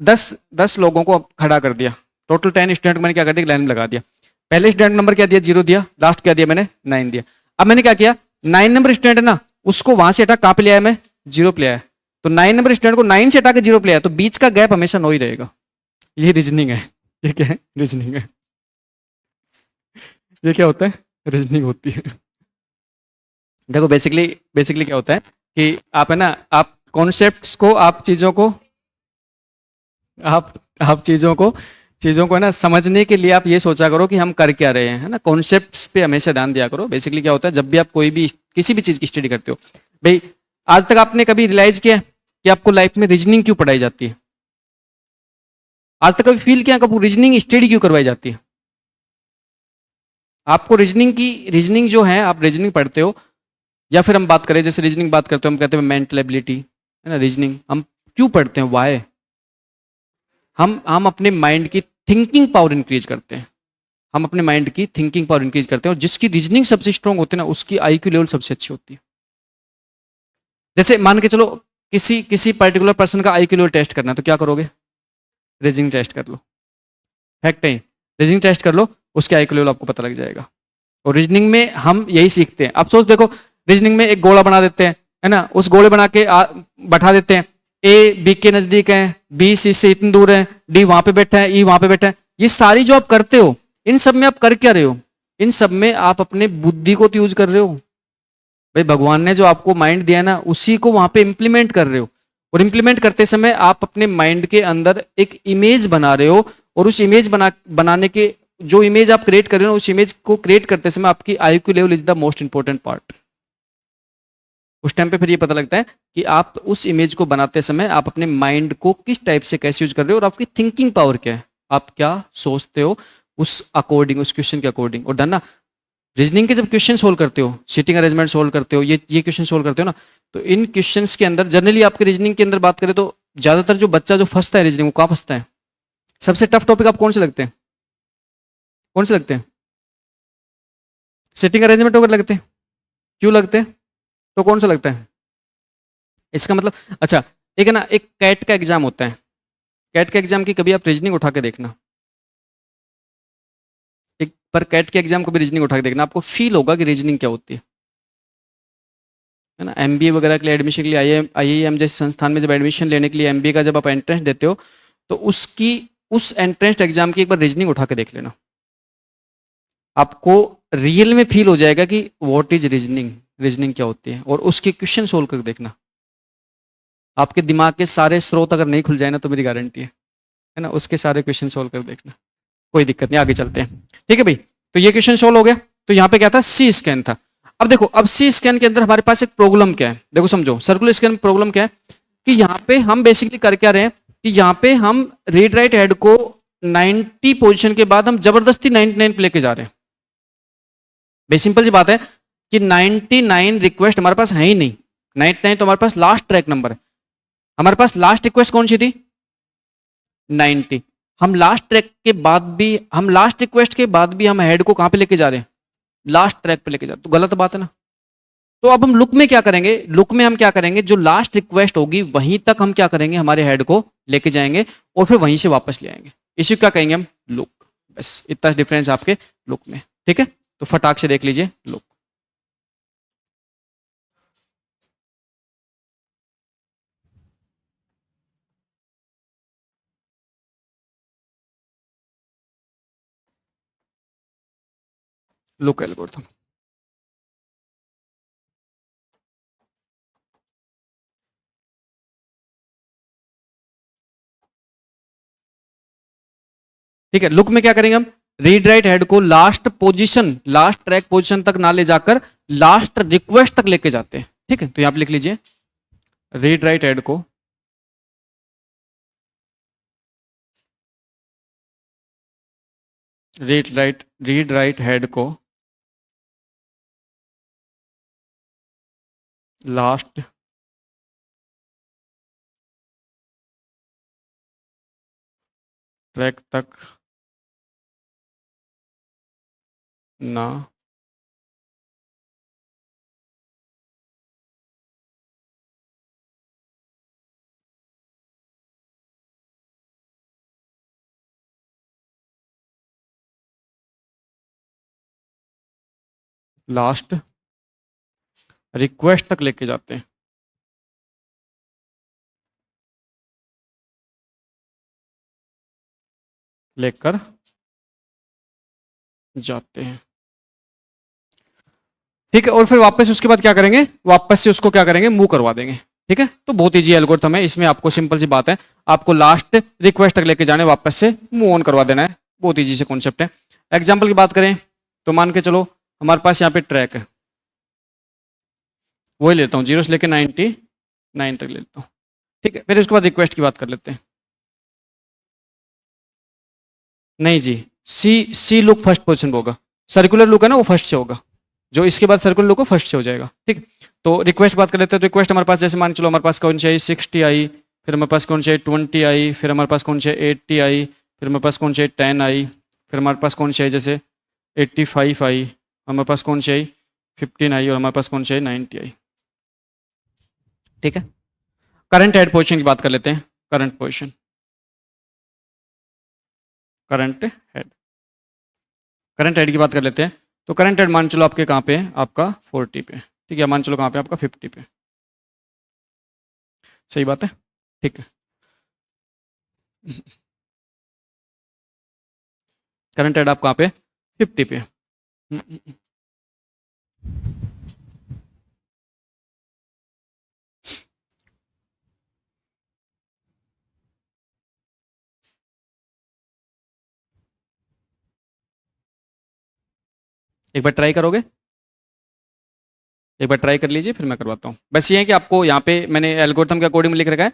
S1: 10 लोगों को खड़ा कर दिया, टोटल 10 स्टूडेंट मैंने क्या कर दिया लाइन में लगा दिया, पहले स्टूडेंट नंबर क्या दिया 0 दिया, लास्ट क्या दिया मैंने 9 दिया, अब मैंने क्या किया 9 नंबर स्टूडेंट है ना उसको वहां से हटा कहां पे ले आया मैं 0 पे ले आया, तो 9 नंबर स्टूडेंट को 9 से हटा के 0 पे ले आया, तो बीच का गैप हमेशा 9 ही रहेगा, ये रीजनिंग है, ये क्या है रीजनिंग है, ये क्या होता है रीजनिंग होती है। देखो बेसिकली बेसिकली क्या होता है कि आप है ना आप कॉन्सेप्ट्स को आप चीज़ों को आप आप चीज़ों को है ना समझने के लिए आप ये सोचा करो कि हम कर क्या रहे हैं, है ना, कॉन्सेप्ट्स पे हमेशा ध्यान दिया करो। बेसिकली क्या होता है जब भी आप कोई भी किसी भी चीज़ की स्टडी करते हो, भाई आज तक आपने कभी रियलाइज किया कि आपको लाइफ में रीजनिंग क्यों पढ़ाई जाती है, आज तक कभी फील किया कभी रीजनिंग स्टडी क्यों करवाई जाती है, आपको रीजनिंग जो है, आप रीजनिंग पढ़ते हो, या फिर हम बात करें जैसे रीजनिंग बात करते हो, हम कहते हैं मेंटल एबिलिटी, है ना। रीजनिंग हम क्यों पढ़ते हैं, वाई? हम अपने माइंड की थिंकिंग पावर इंक्रीज करते हैं। हम अपने माइंड की थिंकिंग पावर इंक्रीज करते हैं, और जिसकी रीजनिंग सबसे स्ट्रांग होती है ना, उसकी आईक्यू लेवल सबसे अच्छी होती है। जैसे मान के चलो किसी किसी पर्टिकुलर पर्सन का आईक्यू लेवल टेस्ट करना है, तो क्या करोगे? रीजनिंग टेस्ट कर लो। फैक्ट है, रीजनिंग टेस्ट कर लो, उसके आईक्यू लेवल आपको पता लग जाएगा। और रीजनिंग में हम यही सीखते हैं। आप सोच देखो, रीजनिंग में एक गोला बना देते हैं, है ना, उस गोले बना के बैठा देते हैं, ए बी के नजदीक है, बी सी से इतनी दूर है, डी वहां पे बैठा है, ई वहां पे बैठा है। ये सारी जो आप करते हो, इन सब में आप कर क्या रहे हो? इन सब में आप अपने बुद्धि को तो यूज कर रहे हो। भाई भगवान ने जो आपको माइंड दिया है ना, उसी को वहां पे इंप्लीमेंट कर रहे हो। और इंप्लीमेंट करते समय आप अपने माइंड के अंदर एक इमेज बना रहे हो, और उस इमेज बनाने के जो इमेज आप क्रिएट कर रहे हो, उस इमेज को क्रिएट करते समय आपकी IQ level is the most important part. उस टाइम पे फिर ये पता लगता है कि आप उस इमेज को बनाते समय आप अपने माइंड को किस टाइप से कैसे यूज कर रहे हो, और आपकी थिंकिंग पावर क्या है, आप क्या सोचते हो उस अकॉर्डिंग, उस क्वेश्चन के अकॉर्डिंग। और ना, रीजनिंग के जब क्वेश्चन सोल्व करते हो, सीटिंग अरेंजमेंट सोल्व करते हो, ये क्वेश्चन सोल्व करते हो ना, तो इन क्वेश्चंस के अंदर जनरली आपके रीजनिंग के अंदर बात करें तो ज्यादातर जो बच्चा जो फंसता है रीजनिंग, वो कहाँ फंसता है? सबसे टफ टॉपिक आप कौन से लगते हैं? कौन से लगते हैं? सीटिंग अरेंजमेंट वगैरह लगते हैं? क्यों लगते हैं? तो कौन सा लगता है? इसका मतलब, अच्छा, एक है ना, एक कैट का एग्जाम होता है। कैट के एग्जाम की कभी आप रीजनिंग उठा के देखना, एक पर कैट के एग्जाम को भी रीजनिंग उठा के देखना, आपको फील होगा कि रीजनिंग क्या होती है ना। एमबीए वगैरह के लिए एडमिशन के लिए, आईआईएम जैसे संस्थान में जब एडमिशन लेने के लिए एमबीए का जब आप एंट्रेंस देते हो, तो उसकी उस एंट्रेंस एग्जाम की एक बार रीजनिंग उठा के देख लेना, आपको रियल में फील हो जाएगा कि व्हाट इज रीजनिंग, रीजनिंग क्या होती है। और उसके क्वेश्चन सोल्व कर देखना, आपके दिमाग के सारे स्रोत अगर नहीं खुल जाए ना, तो मेरी गारंटी है ना, उसके सारे क्वेश्चन सोल्व कर देखना, कोई दिक्कत नहीं, आगे चलते हैं। ठीक है भाई, तो ये क्वेश्चन सोल्व हो गया। तो यहाँ पे क्या था? सी स्कैन था। अब देखो, अब सी स्कैन के अंदर हमारे पास एक प्रॉब्लम क्या है, देखो समझो, सर्कुलर स्कैन में प्रॉब्लम क्या है कि यहाँ पे हम बेसिकली कर क्या रहे हैं कि यहाँ पे हम रीड राइट हेड को 90 पोजीशन के बाद हम जबरदस्ती 99 पे लेके जा रहे हैं। बेसिक सिंपल सी बात है कि 99 रिक्वेस्ट हमारे पास है ही नहीं, 99 तो हमारे पास लास्ट ट्रैक नंबर है। हमारे पास लास्ट रिक्वेस्ट कौन सी थी? 90। हम लास्ट ट्रैक के बाद भी, हम लास्ट रिक्वेस्ट के बाद भी हम हेड को कहां पे लेके जा रहे हैं? लास्ट ट्रैक पे लेके जा रहे हैं, तो गलत बात है ना। तो अब हम लुक में क्या करेंगे? लुक में हम क्या करेंगे, जो लास्ट रिक्वेस्ट होगी वहीं तक हम क्या करेंगे, हमारे हेड को लेके जाएंगे और फिर वहीं से वापस ले आएंगे। इसी को क्या कहेंगे हम? लुक। बस इतना डिफरेंस आपके लुक में। ठीक है, तो फटाक से देख लीजिए लुक। Look algorithm. ठीक है, लुक में क्या करेंगे हम? रीड राइट हेड को last position, last track position तक ना ले जाकर लास्ट रिक्वेस्ट तक लेके जाते हैं। ठीक है, तो यहां पे लिख लीजिए, रीड राइट हेड को रीड राइट हेड को लास्ट ट्रैक तक ना लास्ट रिक्वेस्ट तक लेके जाते हैं। लेकर जाते हैं। ठीक है, और फिर वापस उसके बाद क्या करेंगे? वापस से उसको क्या करेंगे? मूव करवा देंगे। ठीक है, तो बहुत ईजी एल्गोरिथम है, इसमें आपको सिंपल सी बात है, आपको लास्ट रिक्वेस्ट तक लेके जाने, वापस से मूव ऑन करवा देना है। बहुत ईजी से कॉन्सेप्ट है। एग्जाम्पल की बात करें तो मान के चलो हमारे पास यहाँ पे ट्रैक है, वही लेता हूँ, 0 से लेके 99 तक ले लेता हूँ। ठीक है, फिर उसके बाद रिक्वेस्ट की बात कर लेते हैं। नहीं जी, सी लुक फर्स्ट पोजीशन होगा। सर्कुलर लुक है ना वो फर्स्ट से होगा, जो इसके बाद सर्कुलर लुक हो फर्स्ट से हो जाएगा, ठीक। तो रिक्वेस्ट बात कर लेते हैं। तो रिक्वेस्ट हमारे पास जैसे मान के चलो हमारे पास कौन सी आई 60 आई, फिर हमारे पास कौन सी आई 20 आई, फिर हमारे पास कौन सी 80 आई, फिर हमारे पास कौन सी 10 आई, फिर हमारे पास कौन सी आई जैसे 85 आई, हमारे पास कौन सी आई 15 आई, और हमारे पास कौन सी आई 90 आई, ठीक है। करंट हेड पोजीशन की बात कर लेते हैं। Current position, current head, current head की बात कर लेते हैं। तो करंट हेड मान चलो आपके कहाँ पे है, आपका 40 पे, ठीक है। मान चलो कहाँ पे आपका 50 पे, सही बात है, ठीक है। करंट हेड आप कहाँ पे 50 पे। एक बार ट्राई करोगे, एक बार ट्राई कर लीजिए फिर मैं करवाता हूँ। बस ये है कि आपको यहाँ पे मैंने एल्गोरिथम के अकॉर्डिंग लिख रखा है,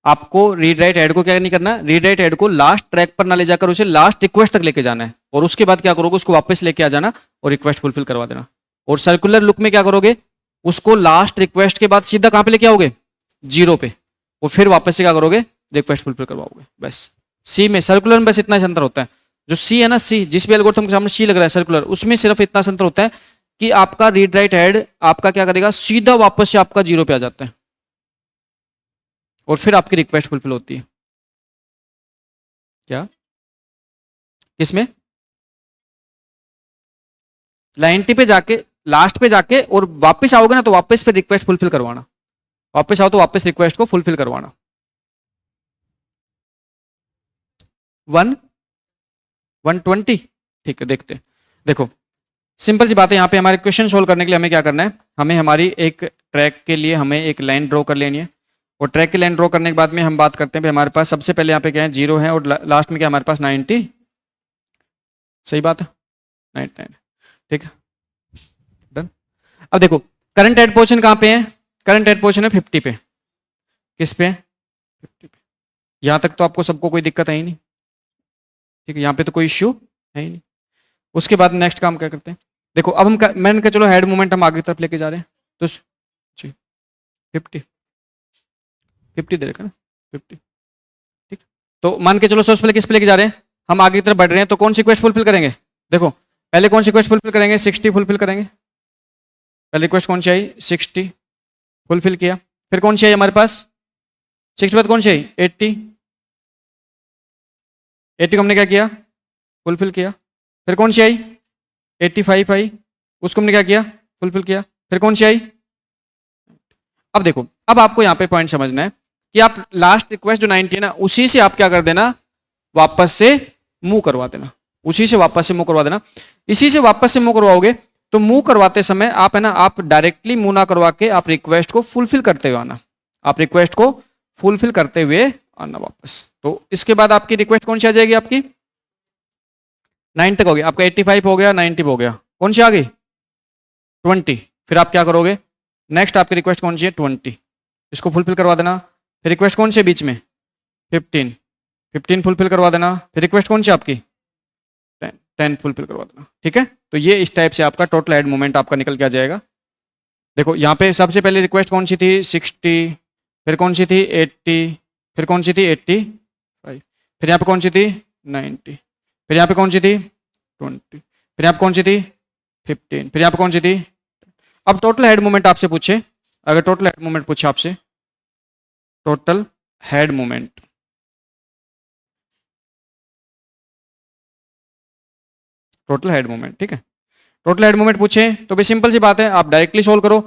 S1: आपको रीड राइट हेड को क्या नहीं करना, रीड राइट हेड को लास्ट ट्रैक पर ना ले जाकर उसे लास्ट रिक्वेस्ट तक लेके जाना है, और उसके बाद क्या करोगे उसको वापस लेके आ जाना और रिक्वेस्ट फुलफिल करवा देना। और सर्कुलर लुक में क्या करोगे, उसको लास्ट रिक्वेस्ट के बाद सीधा कहाँ पे लेके आओगे 0 पे, और फिर वापस से क्या करोगे रिक्वेस्ट फुलफिल करवाओगे। बस सी में सर्कुलर में बस इतना ही अंतर होता है। जो सी है ना, सी जिस भी एल्गोरिथम के सामने सी लग रहा है सर्कुलर, उसमें सिर्फ इतना अंतर होता है कि आपका रीड राइट हेड आपका क्या करेगा, सीधा वापस से आपका 0 पे आ जाता है और फिर आपकी रिक्वेस्ट फुलफिल होती है। क्या किसमें 90 पे जाके लास्ट पे जाके और वापस आओगे ना, तो वापस फिर रिक्वेस्ट फुलफिल करवाना, वापस आओ तो वापस रिक्वेस्ट को फुलफिल करवाना। 120, ठीक है। देखते हैं, देखो सिंपल सी बात है, यहाँ पे हमारे क्वेश्चन सोल्व करने के लिए हमें क्या करना है, हमें हमारी एक ट्रैक के लिए हमें एक लाइन ड्रॉ कर लेनी है, और ट्रैक की लाइन ड्रॉ करने के बाद में हम बात करते हैं हमारे पास सबसे पहले यहाँ पे क्या है 0 है, और लास्ट में क्या हमारे पास 90, सही बात है 99, ठीक है डन। अब देखो करंट हेड पोजीशन कहाँ पे है, करंट हेड पोजीशन है 50 पे, किस पे 50 पे। यहाँ तक तो आपको सबको कोई दिक्कत है ही नहीं, ठीक है, यहाँ पे तो कोई इश्यू है ही नहीं। उसके बाद नेक्स्ट काम क्या करते हैं, देखो अब मैंने कहा चलो हेड मूवमेंट हम आगे की तरफ लेके जा रहे हैं, तो जी 50 दे रखा ना 50, ठीक। तो मान के चलो सबसे पहले किस पे लेके जा रहे हैं, हम आगे की तरफ बढ़ रहे हैं, तो कौन सी रिक्वेस्ट फुलफिल करेंगे, देखो पहले कौन सी रिक्वेस्ट फुलफिल करेंगे 60 फुलफिल करेंगे, पहले रिक्वेस्ट कौन सी आई 60 फुलफिल किया, फिर कौन सी आई हमारे पास 60 बाद कौन सी आई 80, 80 को हमने क्या किया फुलफिल किया, फिर कौन सी आई 85 आई, उसको हमने क्या किया फुलफिल किया, फिर कौन सी आई। अब देखो अब आपको यहाँ पे पॉइंट समझना है कि आप लास्ट रिक्वेस्ट जो 90 है ना, उसी से आप क्या कर देना वापस से मूव करवा देना, उसी से वापस से मूव करवा देना। इसी से वापस से मूव करवाओगे तो मूव करवाते समय आप है ना, आप डायरेक्टली मूव ना करवा के आप रिक्वेस्ट को फुलफिल करते हुए आना, आप रिक्वेस्ट को फुलफिल करते हुए आना वापस। तो इसके बाद आपकी रिक्वेस्ट कौन सी आ जाएगी, आपकी 9 तक हो गया, आपका 85 हो गया 90 हो गया, कौन सी आ गई 20। फिर आप क्या करोगे, नेक्स्ट आपकी रिक्वेस्ट कौन सी है 20, इसको फुलफिल करवा देना। फिर रिक्वेस्ट कौन सी है बीच में 15 फुलफिल करवा देना। फिर रिक्वेस्ट कौन सी आपकी 10 फुलफिल करवा देना, ठीक है। तो ये इस टाइप से आपका टोटल हेड मूवमेंट आपका निकल के आ जाएगा। देखो यहाँ पे सबसे पहले रिक्वेस्ट कौन सी थी 60, फिर कौन सी थी 80, फिर कौन सी थी 85, फिर यहाँ पे कौन सी थी 90, फिर यहाँ पे कौन सी थी 20, फिर यहाँ पे कौन सी थी 15, फिर यहाँ पे कौन सी थी। अब टोटल हेड मूवमेंट आपसे पूछे, अगर टोटल हेड मूवमेंट पूछे आपसे, total head movement, total head movement, ठीक है, टोटल हेड मूवमेंट पूछे तो भी सिंपल सी बात है, आप डायरेक्टली सोल्व करो।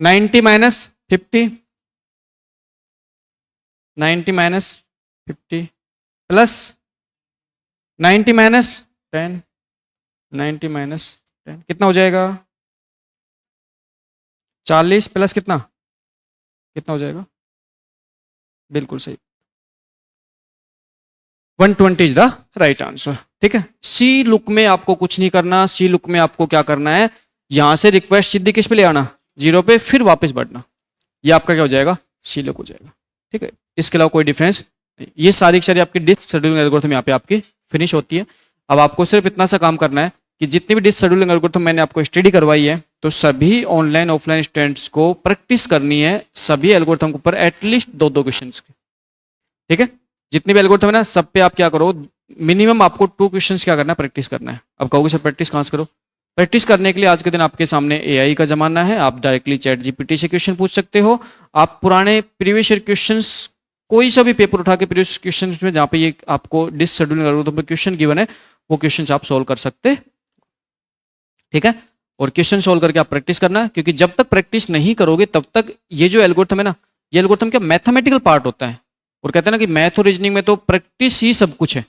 S1: 90 minus 50, 90 minus 50 plus 90 minus 10, 90 minus 10 कितना हो जाएगा 40 प्लस कितना, कितना हो जाएगा, बिल्कुल सही 120 इज द राइट आंसर, ठीक है। सी लुक में आपको कुछ नहीं करना, सी लुक में आपको क्या करना है, यहां से रिक्वेस्ट सीधी किस पे ले आना 0 पे, फिर वापस बढ़ना, ये आपका क्या हो जाएगा सी लुक हो जाएगा, ठीक है। इसके अलावा कोई डिफरेंस नहीं। ये सारी की सारी आपकी डिस्क शेड्यूलिंग एल्गोरिथम यहाँ पे आपकी फिनिश होती है। अब आपको सिर्फ इतना सा काम करना है कि जितनी भी डिसशेड्यूलिंग एल्गोरिथम मैंने आपको स्टडी करवाई है, तो सभी ऑनलाइन ऑफलाइन स्टूडेंट्स को प्रैक्टिस करनी है सभी एल्गोरिथम के ऊपर एटलीस्ट 2-2 क्वेश्चंस के। ठीक है, जितने भी एल्गोरिथम है ना, सब पे आप क्या करो, मिनिमम आपको 2 क्वेश्चंस क्या करना है, प्रैक्टिस करना है। अब कहोगे सर प्रैक्टिस कहाँ से करो? प्रैक्टिस करने के लिए आज के दिन आपके सामने एआई का जमाना है, आप डायरेक्टली चैट जीपीटी से क्वेश्चन पूछ सकते हो। आप पुराने प्रीवियस ईयर क्वेश्चंस, कोई सा भी पेपर उठा के प्रीवियस क्वेश्चंस में जहाँ पे ये आपको डिसशेड्यूलिंग एल्गोरिथम पे क्वेश्चन गिवन है, वो क्वेश्चंस आप सोल्व कर सकते। ठीक है, और क्वेश्चन सोल्व करके आप प्रैक्टिस करना है, क्योंकि जब तक प्रैक्टिस नहीं करोगे तब तक ये जो एल्गोरिथम है ना, ये एल्गोरिथम क्या मैथमेटिकल पार्ट होता है, और कहते हैं ना कि मैथ और रीजनिंग में तो प्रैक्टिस ही सब कुछ है।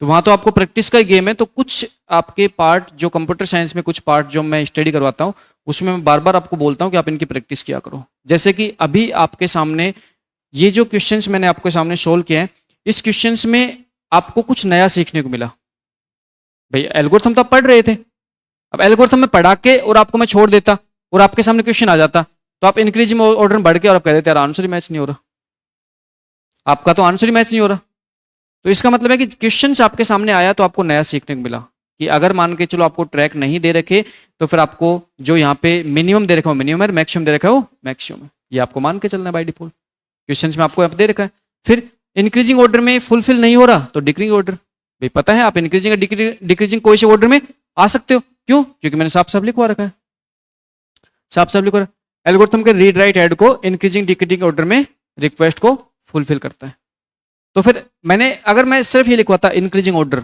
S1: तो वहां तो आपको प्रैक्टिस का ही गेम है। तो कुछ आपके पार्ट जो कंप्यूटर साइंस में कुछ पार्ट जो मैं स्टडी करवाता हूँ, उसमें मैं बार बार आपको बोलता हूँ कि आप इनकी प्रैक्टिस किया करो। जैसे कि अभी आपके सामने ये जो क्वेश्चंस मैंने आपके सामने सोल्व किए हैं, इस क्वेश्चंस में आपको कुछ नया सीखने को मिला। भाई एल्गोरिथम तो आप पढ़ रहे थे, अब एल्गोरिथम में पढ़ा के और आपको मैं छोड़ देता और आपके सामने क्वेश्चन आ जाता, तो आप इंक्रीजिंग ऑर्डर में बढ़ के और आप कह देते यार आंसर ही मैच नहीं हो रहा, आपका तो आंसर ही मैच नहीं हो रहा। तो इसका मतलब है कि क्वेश्चन आपके सामने आया तो आपको नया सीखने को मिला, कि अगर मान के चलो आपको ट्रैक नहीं दे रखे, तो फिर आपको जो यहाँ पे मिनिमम दे रखा हो मिनिमम है, मैक्सिमम दे रखा हो मैक्सिमम है, ये आपको मान के चलना है बाय डिफॉल्ट। क्वेश्चंस में आपको दे रखा है। फिर इंक्रीजिंग ऑर्डर में फुलफिल नहीं हो रहा तो डिक्रीजिंग ऑर्डर, भाई पता है आप इंक्रीजिंग डिक्रीजिंग कोई से ऑर्डर में आ सकते हो, क्यों? क्योंकि मैंने साफ साफ लिखवा रखा है, साफ साफ लिखवा रखा है। एल्गोरिथम के रीड राइट हेड को इंक्रीजिंग डिक्रीजिंग ऑर्डर में रिक्वेस्ट को फुलफिल करता है। तो फिर मैंने अगर मैं सिर्फ ये लिखवाता इंक्रीजिंग ऑर्डर,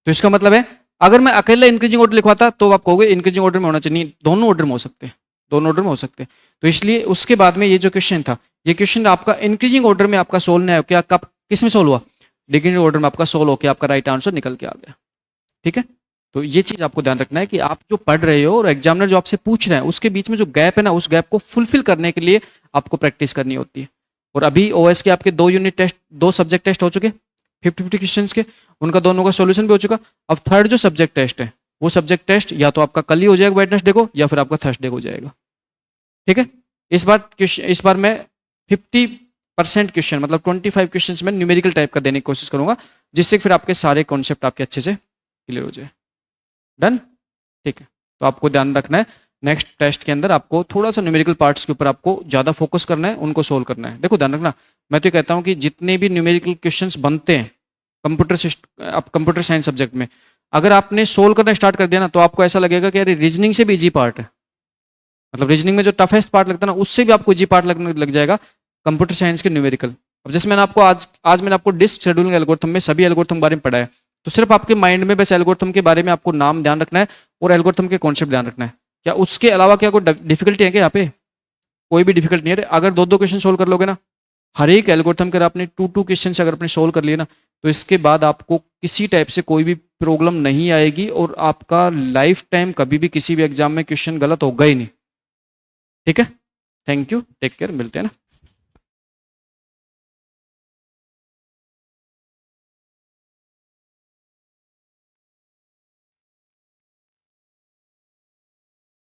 S1: तो इसका मतलब है अगर मैं अकेला इंक्रीजिंग ऑर्डर लिखवाता तो आप कहोगे इंक्रीजिंग ऑर्डर में होना चाहिए, दोनों ऑर्डर में हो सकते हैं, दोनों ऑर्डर में हो सकते हैं। तो इसलिए उसके बाद में ये जो क्वेश्चन था, ये क्वेश्चन आपका इंक्रीजिंग ऑर्डर में आपका सोल्व नहीं है, क्या किस में सोल्व हुआ? डिक्रीजिंग ऑर्डर में आपका सोल्व होकर आपका राइट आंसर निकल के आ गया। ठीक है, तो ये चीज आपको ध्यान रखना है कि आप जो पढ़ रहे हो और एग्जामिनर जो आपसे पूछ रहे हैं, उसके बीच में जो गैप है ना, उस गैप को फुलफिल करने के लिए आपको प्रैक्टिस करनी होती है। और अभी ओएस के आपके 2 यूनिट टेस्ट, 2 सब्जेक्ट टेस्ट हो चुके 50-50 क्वेश्चन के, उनका दोनों का सॉल्यूशन भी हो चुका। अब थर्ड जो सब्जेक्ट टेस्ट है, वो सब्जेक्ट टेस्ट या तो आपका कल ही हो जाएगा वेडनेसडे को, या फिर आपका थर्सडे को हो जाएगा। ठीक है, इस बार मैं 50% क्वेश्चन मतलब 25 क्वेश्चन में न्यूमेरिकल टाइप का देने की कोशिश करूंगा, जिससे फिर आपके सारे कॉन्सेप्ट आपके अच्छे से क्लियर हो जाए। डन? ठीक है, तो आपको ध्यान रखना है नेक्स्ट टेस्ट के अंदर आपको थोड़ा सा न्यूमेरिकल पार्ट्स के ऊपर आपको ज़्यादा फोकस करना है, उनको सोल्व करना है। देखो ध्यान रखना, मैं तो ये कहता हूँ कि जितने भी न्यूमेरिकल क्वेश्चंस बनते हैं कंप्यूटर साइंस सब्जेक्ट में, अगर आपने सोल्व करना स्टार्ट कर दिया ना, तो आपको ऐसा लगेगा कि यार रीजनिंग से भी इजी पार्ट है। मतलब रीजनिंग में जो टफेस्ट पार्ट लगता है ना, उससे भी आपको इजी पार्ट लगने लग जाएगा कंप्यूटर साइंस के न्यूमेरिकल। अब जैसे मैंने आपको आज मैंने आपको डिस्क शेड्यूलिंग एल्गोरिथम में सभी एल्गोरिथम के बारे में पढ़ाया, तो सिर्फ आपके माइंड में बस एल्गोरिथम के बारे में आपको नाम ध्यान रखना है और एल्गोरिथम के कॉन्सेप्ट ध्यान रखना है। क्या उसके अलावा क्या कोई डिफिकल्टी है क्या? यहाँ पे कोई भी डिफिकल्ट नहीं है। अगर 2-2 क्वेश्चन सोल्व कर लोगे ना, हर एक एल्गोरिथम के आपने 2-2 क्वेश्चन अगर आपने सोल्व कर लिए ना, तो इसके बाद आपको किसी टाइप से कोई भी प्रॉब्लम नहीं आएगी और आपका लाइफ टाइम कभी भी किसी भी एग्जाम में क्वेश्चन गलत होगा ही नहीं। ठीक है, थैंक यू, टेक केयर, मिलते हैं ना।